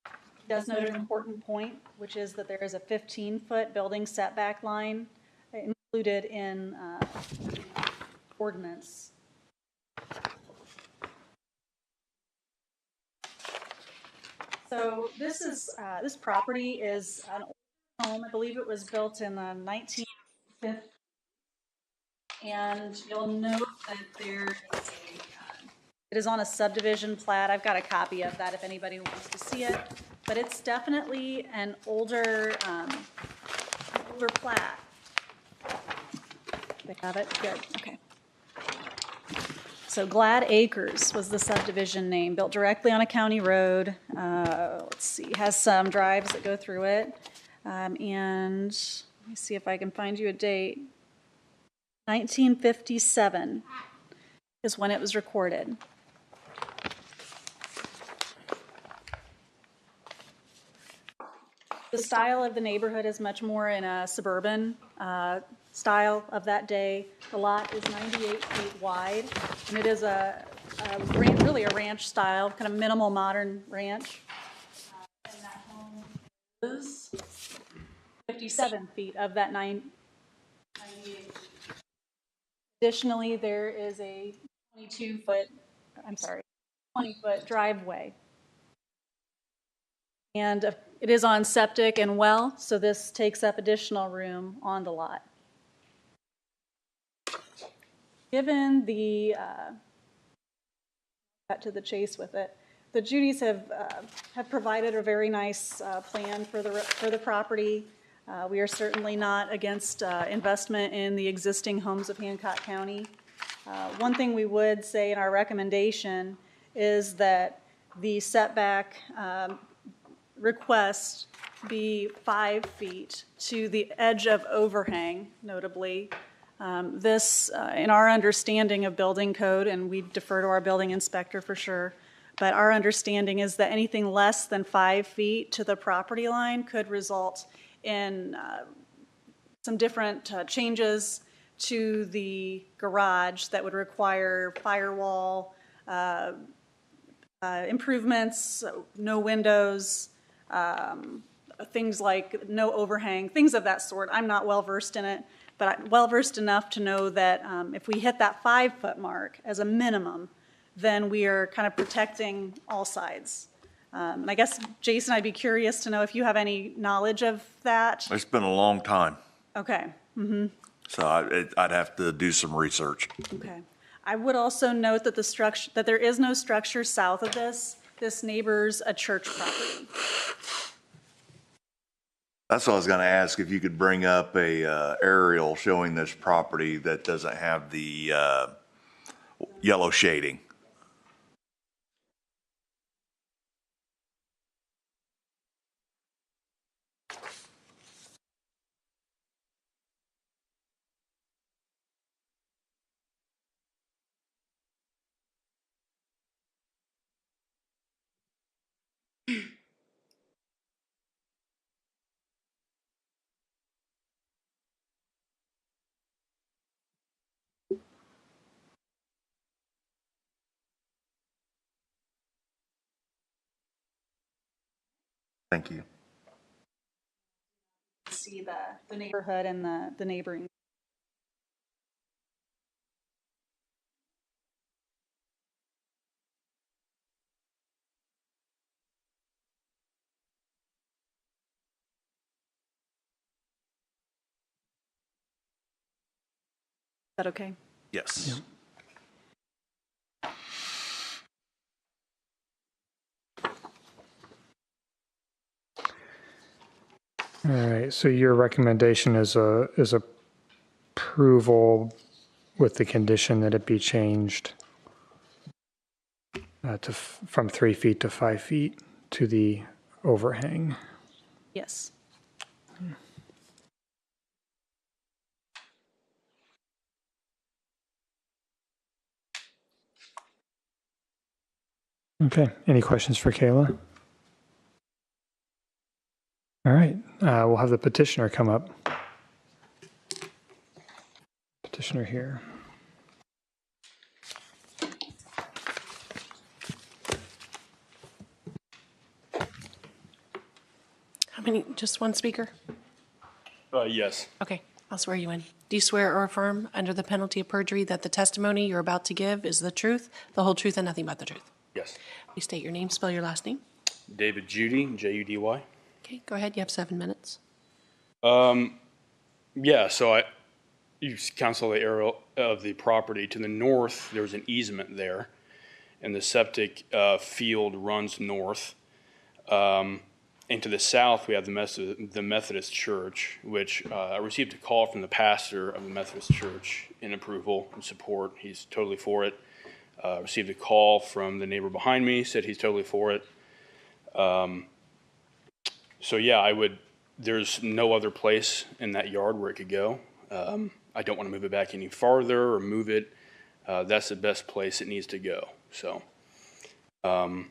He does note an important point, which is that there is a 15-foot building setback line included in ordinance. So this property is an old home. I believe it was built in the 1950s. And you'll note that it is on a subdivision plat. I've got a copy of that if anybody wants to see it. But it's definitely an older plat. They have it? Good. Okay. So Glad Acres was the subdivision name, built directly on a county road. Let's see, has some drives that go through it. And let me see if I can find you a date. 1957 is when it was recorded. The style of the neighborhood is much more in a suburban style of that day. The lot is 98 feet wide, and it is really a ranch style, kind of minimal modern ranch. And that home is 57 feet of that 98. Additionally, there is a 20-foot driveway. And it is on septic and well, so this takes up additional room on the lot. Given the, cut to the chase with it, the Judys have provided a very nice plan for the property. We are certainly not against investment in the existing homes of Hancock County. One thing we would say in our recommendation is that the setback request be 5 feet to the edge of overhang, notably. This, in our understanding of building code, and we defer to our building inspector for sure, but our understanding is that anything less than 5 feet to the property line could result in some different changes to the garage that would require firewall improvements, no windows, things like no overhang, things of that sort. I'm not well versed in it, but I'm well versed enough to know that if we hit that 5-foot mark as a minimum, then we are kind of protecting all sides. And I guess, Jason, I'd be curious to know if you have any knowledge of that. It's been a long time, Okay. Mm-hmm. so I'd have to do some research. Okay. I would also note that that there is no structure south of this. This neighbors a church property. That's what I was going to ask, if you could bring up a aerial showing this property that doesn't have the yellow shading. Thank you. See the neighborhood and the neighboring. Is that okay? Yes. All right, so your recommendation is approval with the condition that it be changed from 3 feet to 5 feet to the overhang. Yes. Okay, any questions for Kayla? All right, we'll have the petitioner come up. Petitioner here. How many, just one speaker? Yes. Okay, I'll swear you in. Do you swear or affirm under the penalty of perjury that the testimony you're about to give is the truth, the whole truth, and nothing but the truth? Yes. Please state your name, spell your last name. David Judy, Judy. Okay, go ahead. You have 7 minutes. Yeah, so you cancel the area of the property. To the north, there's an easement there, and the septic field runs north. And to the south, we have the Methodist Church, which I received a call from the pastor of the Methodist Church in approval and support. He's totally for it. Received a call from the neighbor behind me, said he's totally for it. So yeah, there's no other place in that yard where it could go. I don't want to move it back any farther or move it. That's the best place it needs to go. So I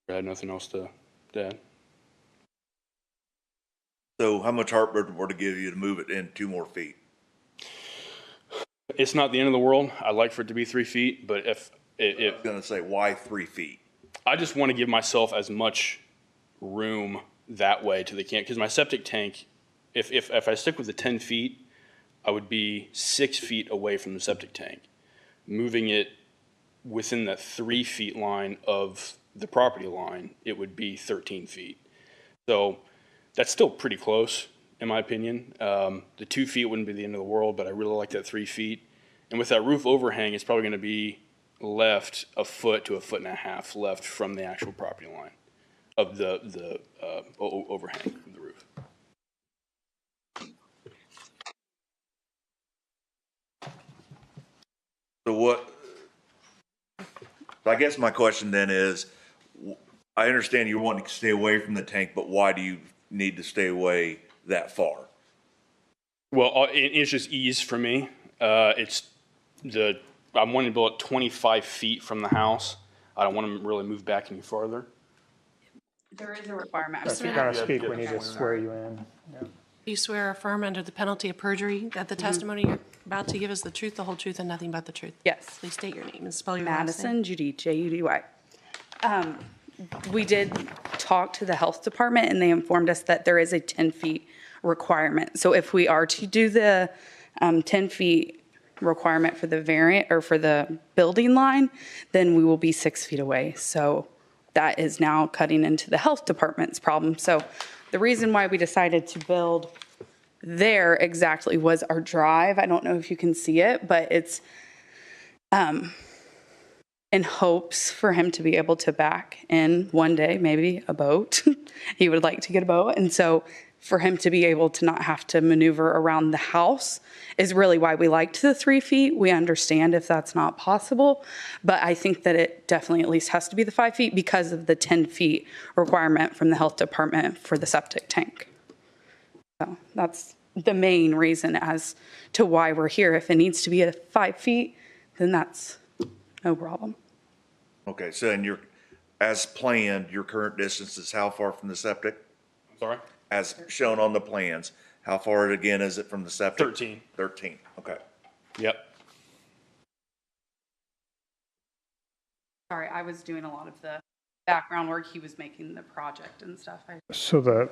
had nothing else to add. So how much heartburn were to give you to move it in 2 more feet? It's not the end of the world. I'd like for it to be 3 feet, but if I'm going to say, why 3 feet? I just want to give myself as much room that way to the camp, because my septic tank, if I stick with the 10 feet, I would be 6 feet away from the septic tank. Moving it within that 3 feet line of the property line, it would be 13 feet. So that's still pretty close, in my opinion. The 2 feet wouldn't be the end of the world, but I really like that 3 feet. And with that roof overhang, it's probably going to be left a foot to a foot and a half left from the actual property line of the overhang of the roof. So I guess my question then is, I understand you're wanting to stay away from the tank, but why do you need to stay away that far? Well, it's just ease for me. I'm wanting to build it 25 feet from the house. I don't want to really move back any farther. There is a requirement. If you gotta speak, we need to swear you in. Yeah. Do you swear or affirm under the penalty of perjury that the testimony you're about to give is the truth, the whole truth, and nothing but the truth? Yes. Please state your name and spell your last name. Madison Judy, Judy. We did talk to the health department, and they informed us that there is a 10 feet requirement. So if we are to do the 10 feet requirement for the variant or for the building line, then we will be 6 feet away. So that is now cutting into the health department's problem. So the reason why we decided to build there exactly was our drive. I don't know if you can see it, but it's in hopes for him to be able to back in one day, maybe a boat. He would like to get a boat. And so for him to be able to not have to maneuver around the house is really why we liked the 3 feet. We understand if that's not possible, but I think that it definitely at least has to be the 5 feet because of the 10 feet requirement from the health department for the septic tank. So that's the main reason as to why we're here. If it needs to be at 5 feet, then that's no problem. Okay, so as planned, your current distance is how far from the septic? I'm sorry? As shown on the plans, how far again is it from the septic? 13. 13, okay. Yep. Sorry, I was doing a lot of the background work. He was making the project and stuff. So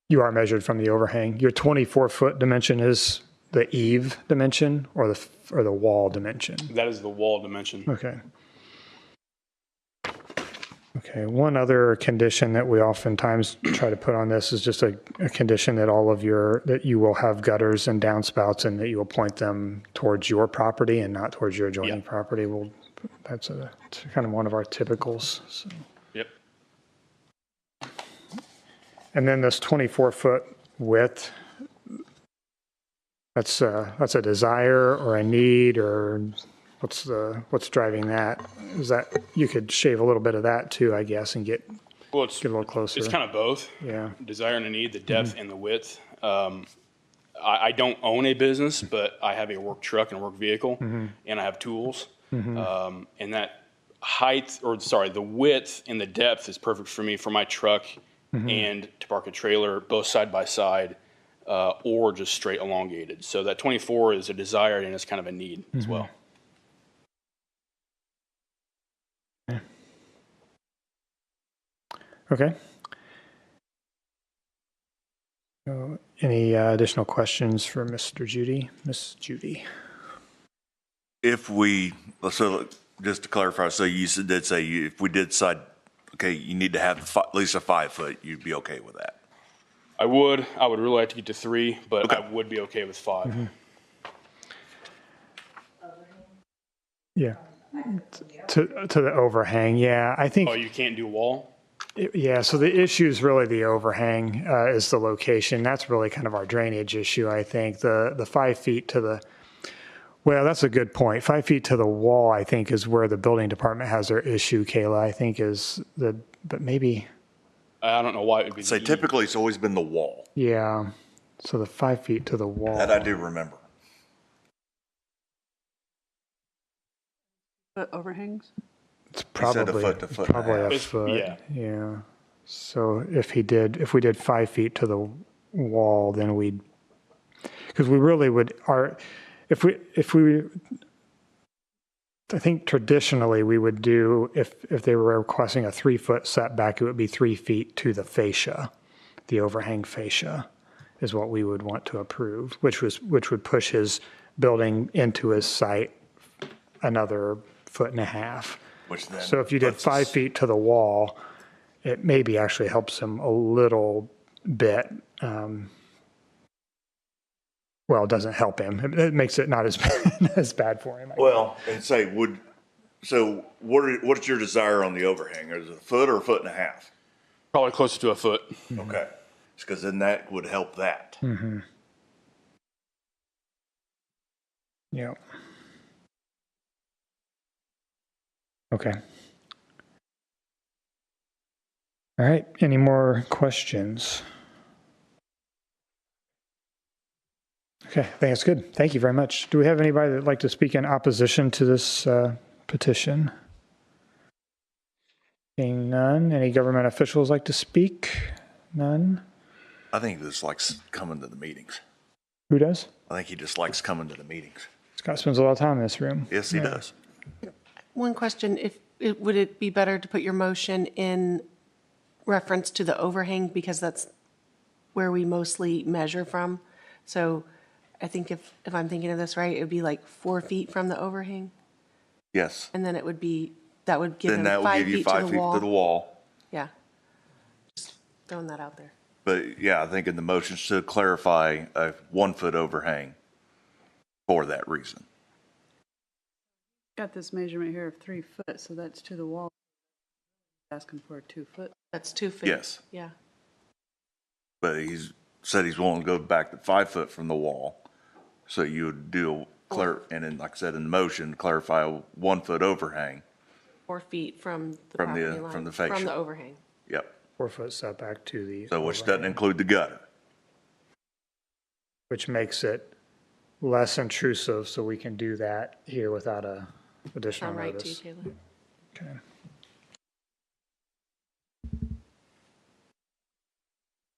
you are measured from the overhang. Your 24-foot dimension is the eave dimension or the wall dimension? That is the wall dimension. Okay. Okay, one other condition that we oftentimes try to put on this is just a condition that that you will have gutters and downspouts and that you will point them towards your property and not towards your adjoining property. That's kind of one of our typicals. So. Yep. And then this 24-foot width, that's a desire or a need, or what's driving that? Is that you could shave a little bit of that too, I guess, and get a little closer. It's kind of both. Yeah. Desire and a need, the depth and the width. I don't own a business, but I have a work truck and a work vehicle, and I have tools. And that the width and the depth is perfect for me for my truck and to park a trailer, both side by side, or just straight elongated. So that 24 is a desire and it's kind of a need as well. Okay. So any additional questions for Mr. Judy? Miss Judy? So just to clarify, so you did say if we did decide, okay, you need to have at least a 5 foot, you'd be okay with that? I would really like to get to 3, but I would be okay with 5. Yeah. To the overhang, yeah. I think. Oh, you can't do wall? Yeah, so the issue is really the overhang is the location. That's really kind of our drainage issue, I think. The 5 feet to the, well, that's a good point. 5 feet to the wall, I think, is where the building department has their issue, Kayla, I think but maybe. I don't know why it would be. Say typically it's always been the wall. Yeah, so the 5 feet to the wall. That I do remember. Foot overhangs? It's probably a foot probably and a foot. Yeah. So if we did 5 feet to the wall, then because we really would if we I think traditionally we would do if they were requesting a 3 foot setback, it would be 3 feet to the fascia, the overhang fascia, is what we would want to approve, which would push his building into his site another 1.5 feet. So if you did 5 feet to the wall, it maybe actually helps him a little bit. Well, it doesn't help him. It makes it not as bad for him. Well, and say what's your desire on the overhang? Is it a foot or a 1.5 feet? Probably closer to a foot. Okay, because then that would help that. Yeah. Okay. All right. Any more questions? Okay, I think that's good. Thank you very much. Do we have anybody that'd like to speak in opposition to this petition? Seeing none. Any government officials like to speak? None. I think he just likes coming to the meetings. Who does? I think he just likes coming to the meetings. Scott spends a lot of time in this room. Yes, he does. One question, would it be better to put your motion in reference to the overhang because that's where we mostly measure from? So I think if I'm thinking of this right, it would be like 4 feet from the overhang? Yes. And then that would give him 5 feet to the wall? Then that will give you 5 feet to the wall. Yeah. Just throwing that out there. But yeah, I think in the motion should clarify a 1 foot overhang for that reason. got this measurement here of 3 foot, so that's to the wall. Asking for a 2 foot. That's 2 feet. Yes. Yeah. But he's said he's willing to go back to 5 foot from the wall. So you would do and then, like I said, in the motion, clarify a 1 foot overhang. 4 feet from the From the- property line. from the fascia. From the overhang. Yep. 4 foot setback to the. So which overhang, doesn't include the gutter. which makes it less intrusive, so we can do that here without a additional I'm right too, notice. Taylor. Okay.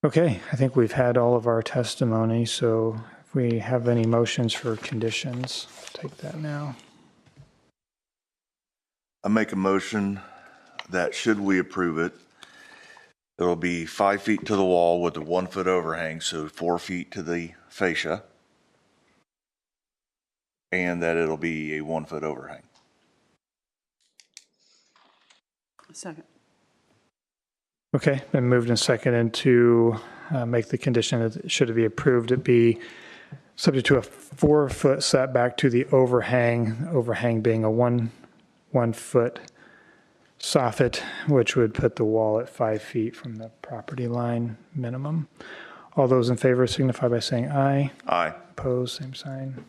Okay, I think we've had all of our testimony, so if we have any motions for conditions, take that now. I make a motion that should we approve it, it'll be 5 feet to the wall with a 1 foot overhang, so 4 feet to the fascia. And that it'll be a 1 foot overhang. Second. Okay, been moved and seconded to make the condition that should it be approved, it be subject to a 4 foot setback to the overhang being a one foot soffit, which would put the wall at 5 feet from the property line minimum. All those in favor signify by saying aye. Aye. Opposed, same sign.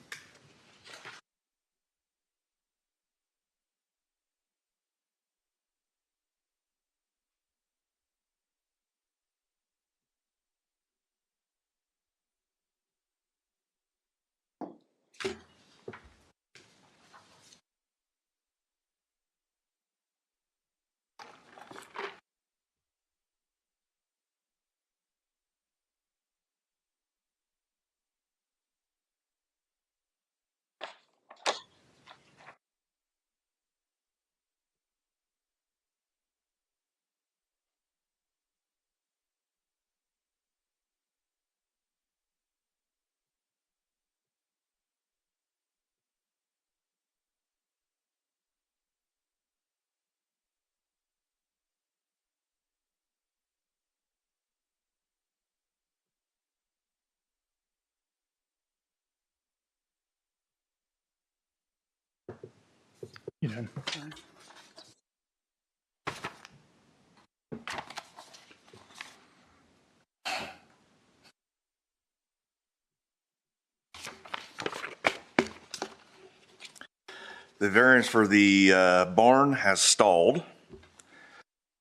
You done? The variance for the barn has stalled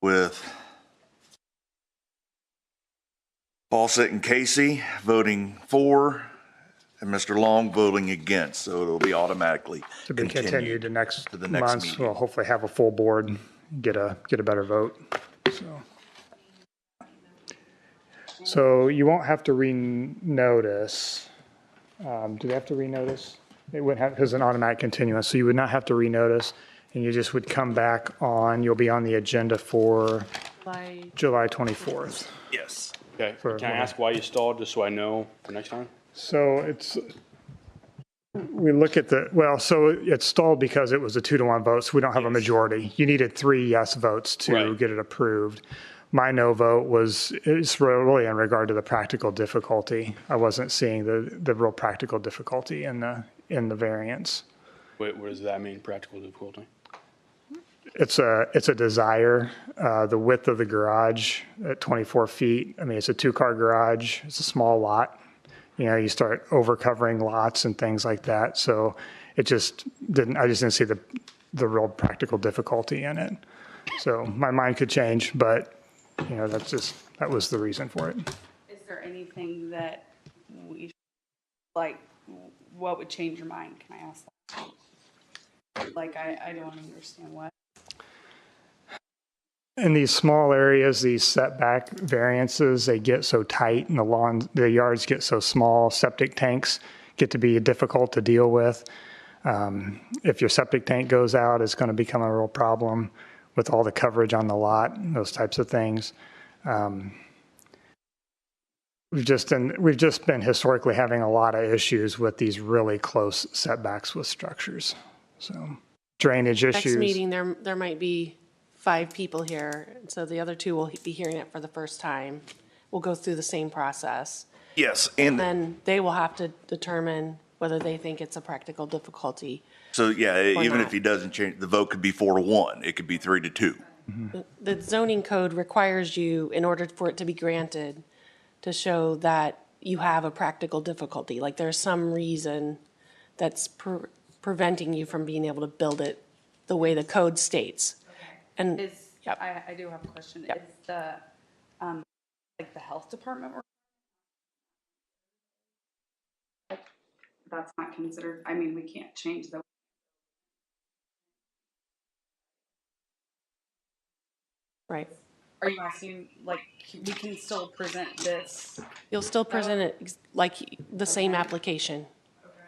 with Fawcett and Casey voting for and Mr. Long voting against, so it'll be automatically To be continued to next to the next month, meeting. we'll hopefully have a full board, get a better vote, so. So you won't have to renotice. Do they have to renotice? It wouldn't have, because it's an automatic continuance, so you would not have to renotice, and you just would come back on, you'll be on the agenda for July 24th. Yes. Okay, For can I ask why you stalled, just so I know for next time? So we look at so it stalled because it was a 2-to-1 vote, so we don't have a majority. You needed 3 yes votes to get it approved. My no vote is really in regard to the practical difficulty. I wasn't seeing the real practical difficulty in the variance. Wait, what does that mean, practical difficulty? It's a desire. The width of the garage at 24 feet. I mean, it's a 2-car garage. It's a small lot. You know, you start over covering lots and things like that. So I just didn't see the real practical difficulty in it. So my mind could change, but you know, that was the reason for it. Is there anything that like, what would change your mind? Can I ask that? Like, I don't understand what. In these small areas, these setback variances, they get so tight and the yards get so small, septic tanks get to be difficult to deal with. If your septic tank goes out, it's going to become a real problem with all the coverage on the lot, those types of things. We've just been historically having a lot of issues with these really close setbacks with structures. So drainage issues. Next meeting, there might be 5 people here, and so the other 2 will be hearing it for the first time. We'll go through the same process. Yes, And then they will have to determine whether they think it's a practical difficulty. So, yeah, Or even not. if he doesn't change, the vote could be 4-1. It could be 3-2. The zoning code requires you, in order for it to be granted, to show that you have a practical difficulty, like there's some reason that's preventing you from being able to build it the way the code states. And yep. I do have a question. Yep. Is the, like the health department, that's not considered, I mean, we can't change the. Right. Are you asking, like, we can still present this? You'll still present it like the same application,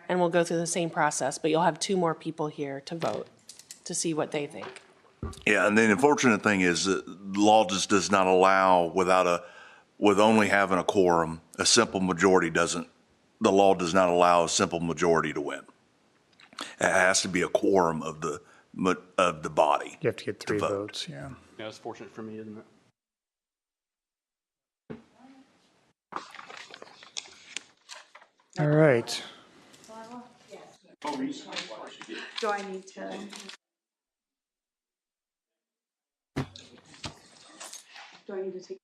and we'll go through the same process, but you'll have 2 more people here to vote, to see what they think. Yeah, and the unfortunate thing is that the law just does not allow, with only having a quorum, a simple majority doesn't, the law does not allow a simple majority to win. It has to be a quorum of the body. You have to get 3 votes, yeah. Yeah, it's fortunate for me, isn't it? All right. Do I need to? Do I need to take?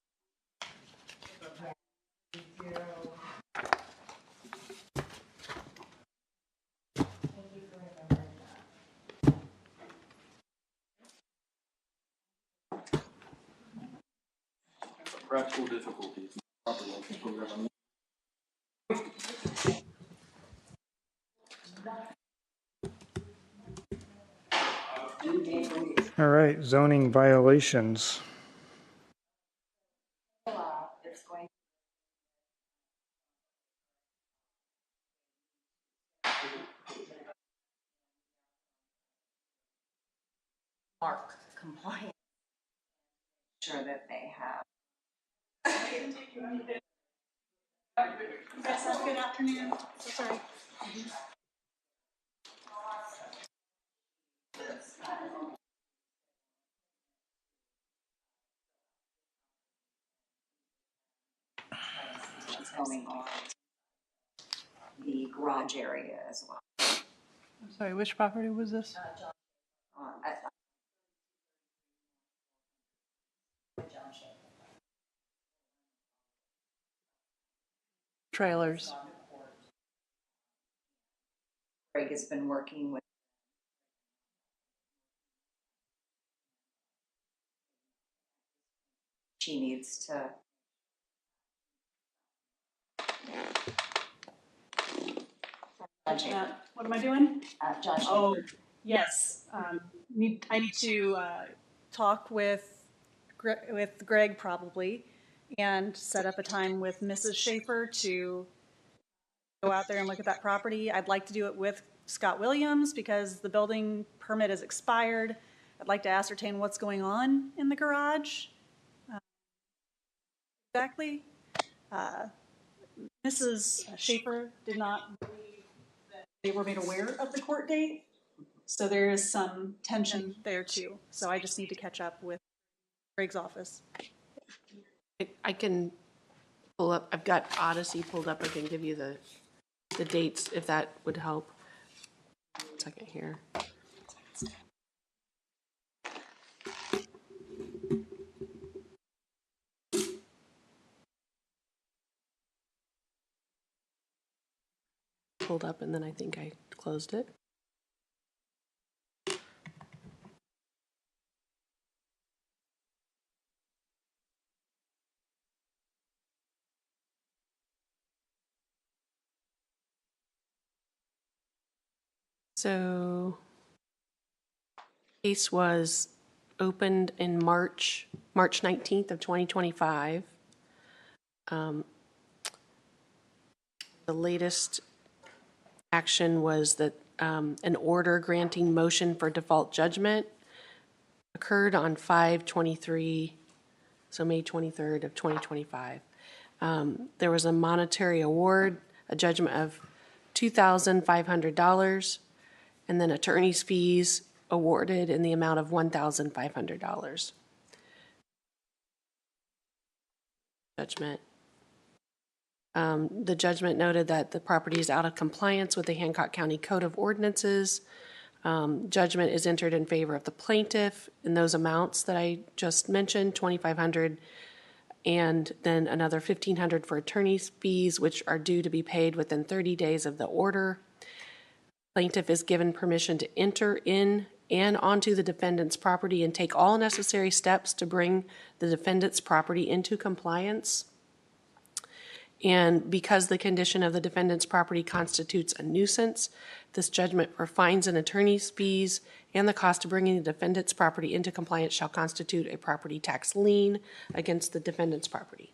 Practical difficulties. All right, zoning violations. Mark compliance, sure that they have. Yes, have a good afternoon. So sorry. What's going on the garage area as well. I'm sorry, which property was this? Trailers. Craig has been working with. She needs to. What am I doing? Josh. Oh, yes. I need to talk with Greg probably and set up a time with Mrs. Schaefer to go out there and look at that property. I'd like to do it with Scott Williams because the building permit is expired. I'd like to ascertain what's going on in the garage. Exactly. Mrs. Schaefer did not believe that they were made aware of the court date. So there is some tension there too. So I just need to catch up with Greg's office. I can pull up, I've got Odyssey pulled up. I can give you the dates if that would help. 1 second here. Pulled up and then I think I closed it. So case was opened in March 19th of 2025. The latest action was that an order granting motion for default judgment occurred on 5/23, so May 23rd of 2025. There was a monetary award, a judgment of $2,500, and then attorney's fees awarded in the amount of $1,500. Judgment. The judgment noted that the property is out of compliance with the Hancock County Code of Ordinances, Judgment is entered in favor of the plaintiff in those amounts that I just mentioned, $2,500, and then another $1,500 for attorney's fees, which are due to be paid within 30 days of the order. Plaintiff is given permission to enter in and onto the defendant's property and take all necessary steps to bring the defendant's property into compliance. And because the condition of the defendant's property constitutes a nuisance, this judgment for fines and attorney's fees and the cost of bringing the defendant's property into compliance shall constitute a property tax lien against the defendant's property.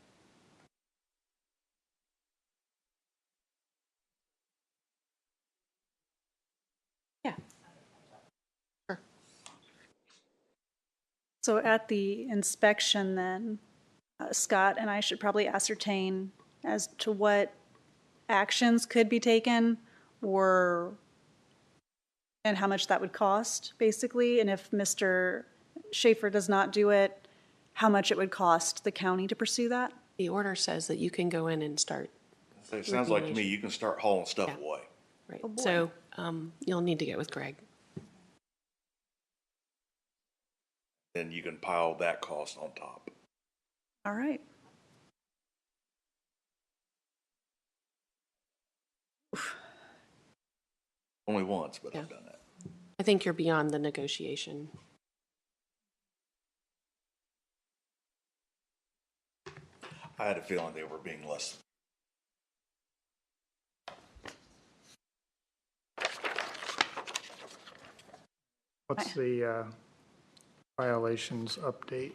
Yeah. Sure. So at the inspection then, Scott and I should probably ascertain as to what actions could be taken and how much that would cost, basically, and if Mr. Schaefer does not do it, how much it would cost the county to pursue that? The order says that you can go in and start. So it sounds like to me you can start hauling stuff away. Right. So you'll need to get with Greg. Then you can pile that cost on top. All right. Only once, but I've done that. I think you're beyond the negotiation. I had a feeling they were being less. What's the violations update?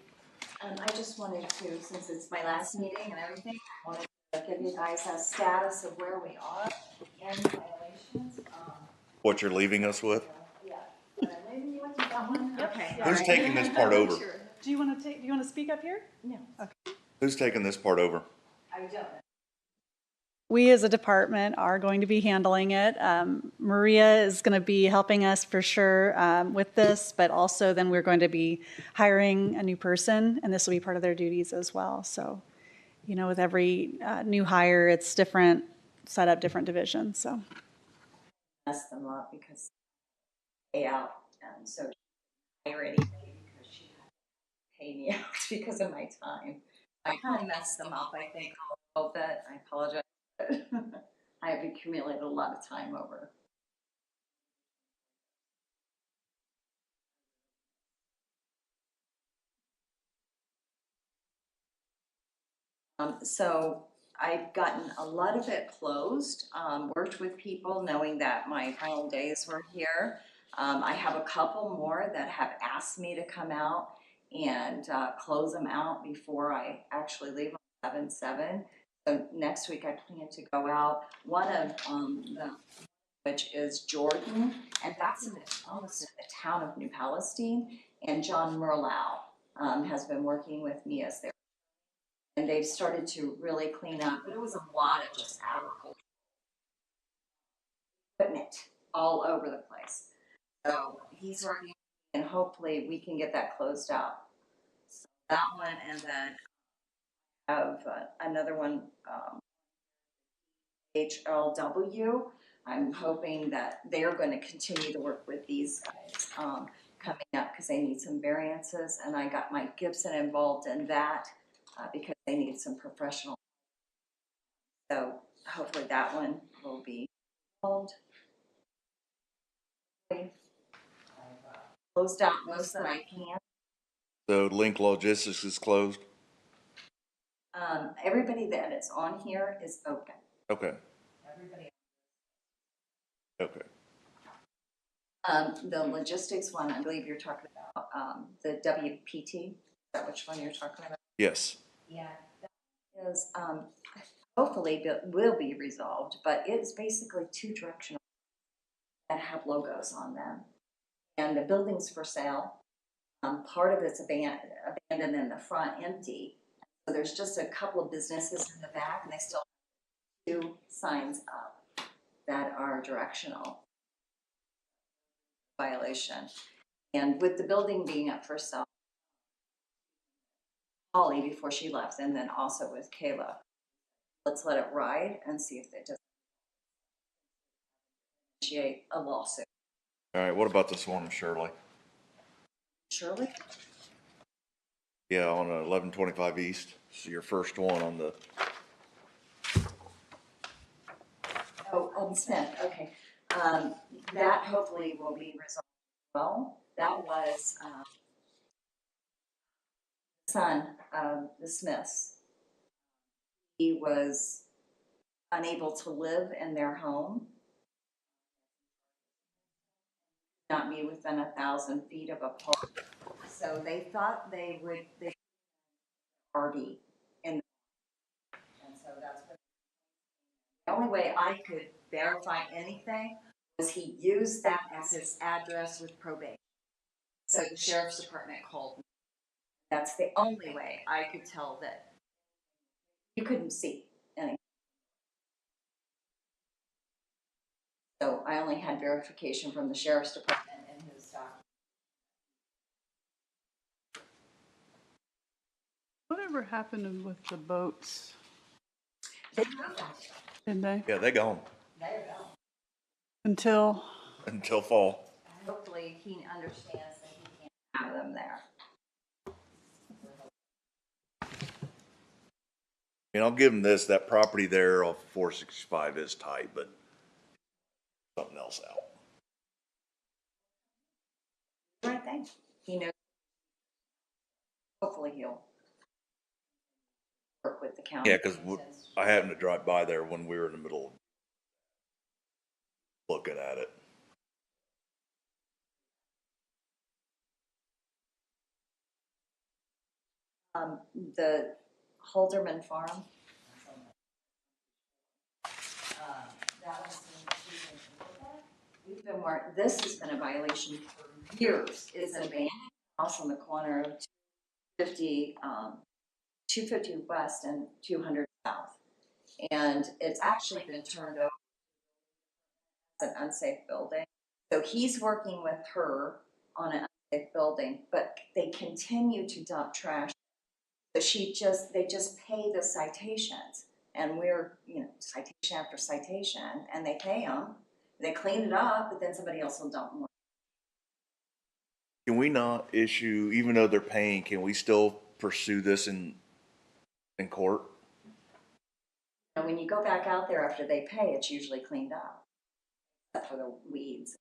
I just wanted to, since it's my last meeting and everything, I wanted to give you guys a status of where we are in violations. What you're leaving us with? Yeah. Maybe you want to that one? Okay. Who's taking this part over? Do you want to speak up here? No. Okay. Who's taking this part over? I don't know. We as a department are going to be handling it. Maria is going to be helping us for sure with this, but also then we're going to be hiring a new person, and this will be part of their duties as well. So, you know, with every new hire, it's different, set up different divisions. So Mess them up because pay out, and so I already paid because she had to pay me out because of my time. I kind of messed them up, I think, a little bit. I apologize. I have accumulated a lot of time over. So I've gotten a lot of it closed, worked with people knowing that my final days were here. I have a couple more that have asked me to come out and close them out before I actually leave on 7/7. So next week I plan to go out. One of them, which is Jordan, and that's almost in the town of New Palestine. And John Merlau has been working with me as their, and they've started to really clean up. But it was a lot of just agricultural equipment all over the place. So he's working, and hopefully we can get that closed out. So that one, and then have another one, HLW. I'm hoping that they're going to continue to work with these guys coming up because they need some variances, and I got Mike Gibson involved in that because they need some professional. So hopefully that one will be involved. Closed out most that I can. So Link Logistics is closed? Everybody that is on here is open. Okay. Everybody. Okay. The logistics one, I believe you're talking about the WPT. Is that which one you're talking about? Yes. Yeah, that is hopefully will be resolved, but it's basically two directional that have logos on them, and the building's for sale. Part of it's abandoned in the front, empty. So there's just a couple of businesses in the back, and they still have two signs up that are directional violation. And with the building being up for sale, Holly before she left, and then also with Kayla, let's let it ride and see if it doesn't initiate a lawsuit. All right, what about this one, Shirley? Shirley? Yeah, on 1125 East. This is your first one on the. Oh, Smith, okay. That hopefully will be resolved well. That was, son of the Smiths. He was unable to live in their home, not be within 1,000 feet of a park. So they thought they RV in, and so that's what, the only way I could verify anything was he used that as his address with probate. So the sheriff's department called me. That's the only way I could tell that you couldn't see anything. So I only had verification from the sheriff's department and his document. Whatever happened with the boats? They moved. Did they? Yeah, they gone. They're gone. Until fall. Hopefully he understands that he can't have them there. And I'll give him this, that property there off 465 is tight, but something else out. Right thing. He knows. Hopefully he'll work with the county. Yeah, because I happened to drive by there when we were in the middle of looking at it. The Holderman Farm. That was we've been this has been a violation for years. It's an abandoned house on the corner of 250 West and 200 South. And it's actually been turned over as an unsafe building. So he's working with her on an unsafe building, but they continue to dump trash. So they just pay the citations, and we're, citation after citation, and they pay them. They clean it up, but then somebody else will dump more. Can we not issue, even though they're paying, can we still pursue this in court? And when you go back out there after they pay, it's usually cleaned up, except for the weeds.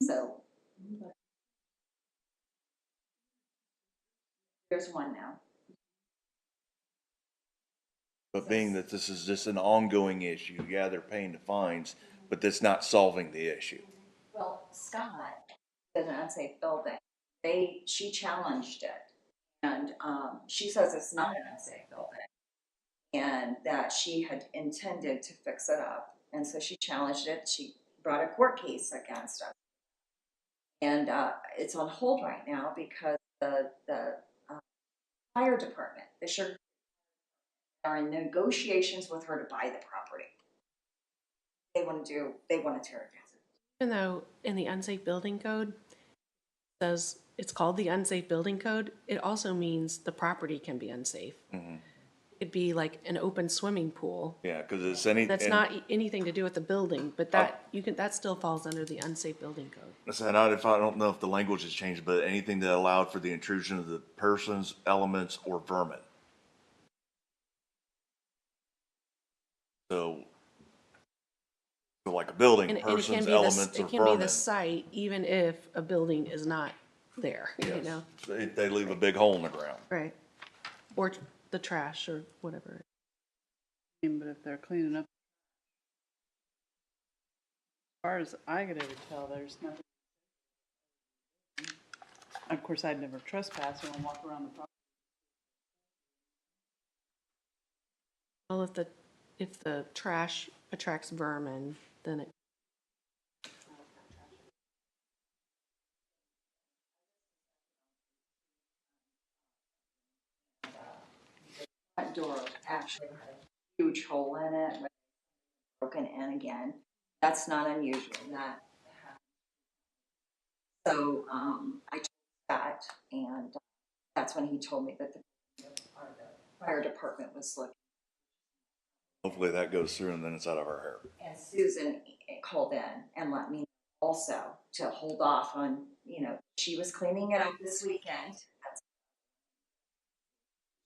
So here's one now. But being that this is just an ongoing issue, yeah, they're paying the fines, but that's not solving the issue. Well, Scott is an unsafe building. She challenged it, and she says it's not an unsafe building, and that she had intended to fix it up, and so she challenged it. She brought a court case against us, and it's on hold right now because the fire department, the sugar, are in negotiations with her to buy the property. They want to tear it down. Even though in the unsafe building code it says it's called the unsafe building code, it also means the property can be unsafe. Mm-hmm. It'd be like an open swimming pool. Yeah, because it's any. That's not anything to do with the building, but that still falls under the unsafe building code. And I don't know if the language has changed, but anything that allowed for the intrusion of the persons, elements, or vermin. So like a building, persons, elements, or it can vermin. be the site, even if a building is not there. Yes. You know, So they leave a big hole in the ground. right? Or the trash or whatever. but if they're cleaning up, as far as I could ever tell, there's nothing. Of course, I'd never trespass and walk around the property. Well, if the trash attracts vermin, then it. That door actually had a huge hole in it, broken in again. That's not unusual. So I told Scott, and that's when he told me that the fire department was looking. Hopefully that goes through and then it's out of our hair. And Susan called in and let me know also to hold off on, she was cleaning it up this weekend.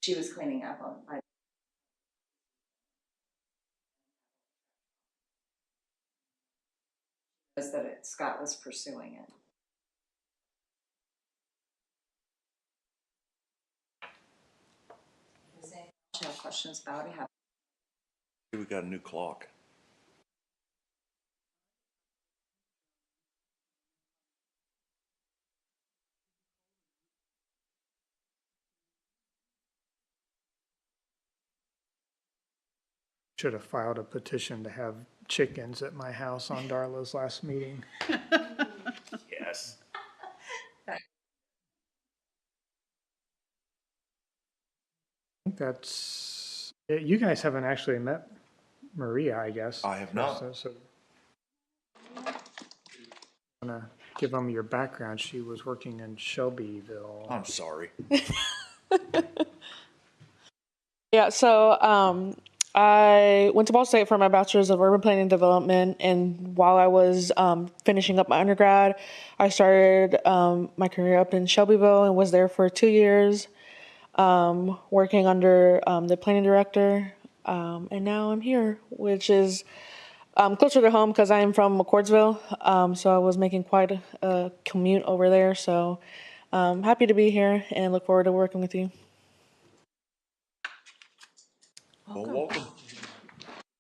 She was cleaning up on, that Scott was pursuing it. Does anyone else have questions about it? We got a new clock. Should have filed a petition to have chickens at my house on Darla's last meeting. Yes. I think that's, you guys haven't actually met Maria, I guess. I have not. So I'm going to give them your background. She was working in Shelbyville. I'm sorry. Yeah, so I went to Ball State for my bachelor's of urban planning and development, and while I was finishing up my undergrad, I started my career up in Shelbyville and was there for 2 years, working under the planning director, and now I'm here, which is closer to home because I am from McCordsville, so I was making quite a commute over there, so happy to be here and look forward to working with you. Well, welcome.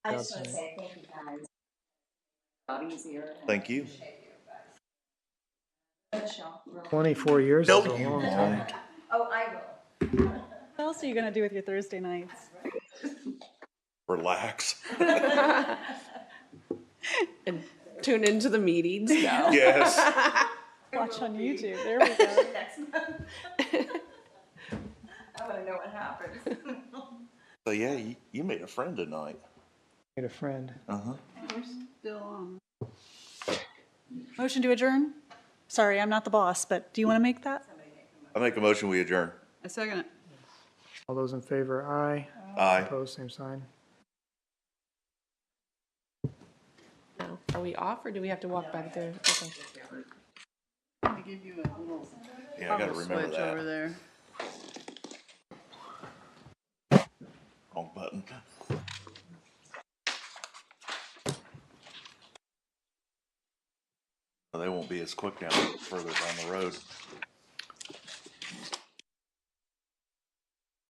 I just want to say thank you guys. A lot easier. Thank you. Michelle, 24 years is a long time. Oh, I will. What else are you going to do with your Thursday nights? Relax. And tune into the meetings. No. Yes. Watch on YouTube. There we go. I want to know what happens. So yeah, you made a friend tonight. Made a friend. Uh-huh. We're still on. Motion to adjourn? Sorry, I'm not the boss, but do you want to make that? I make a motion, we adjourn. I second it. All those in favor, aye. Aye. Opposed, same sign. No. Are we off or do we have to walk back there? Okay. Let me give you a little Yeah, I gotta remember switch that. over there. Wrong button. They won't be as quick further down the road.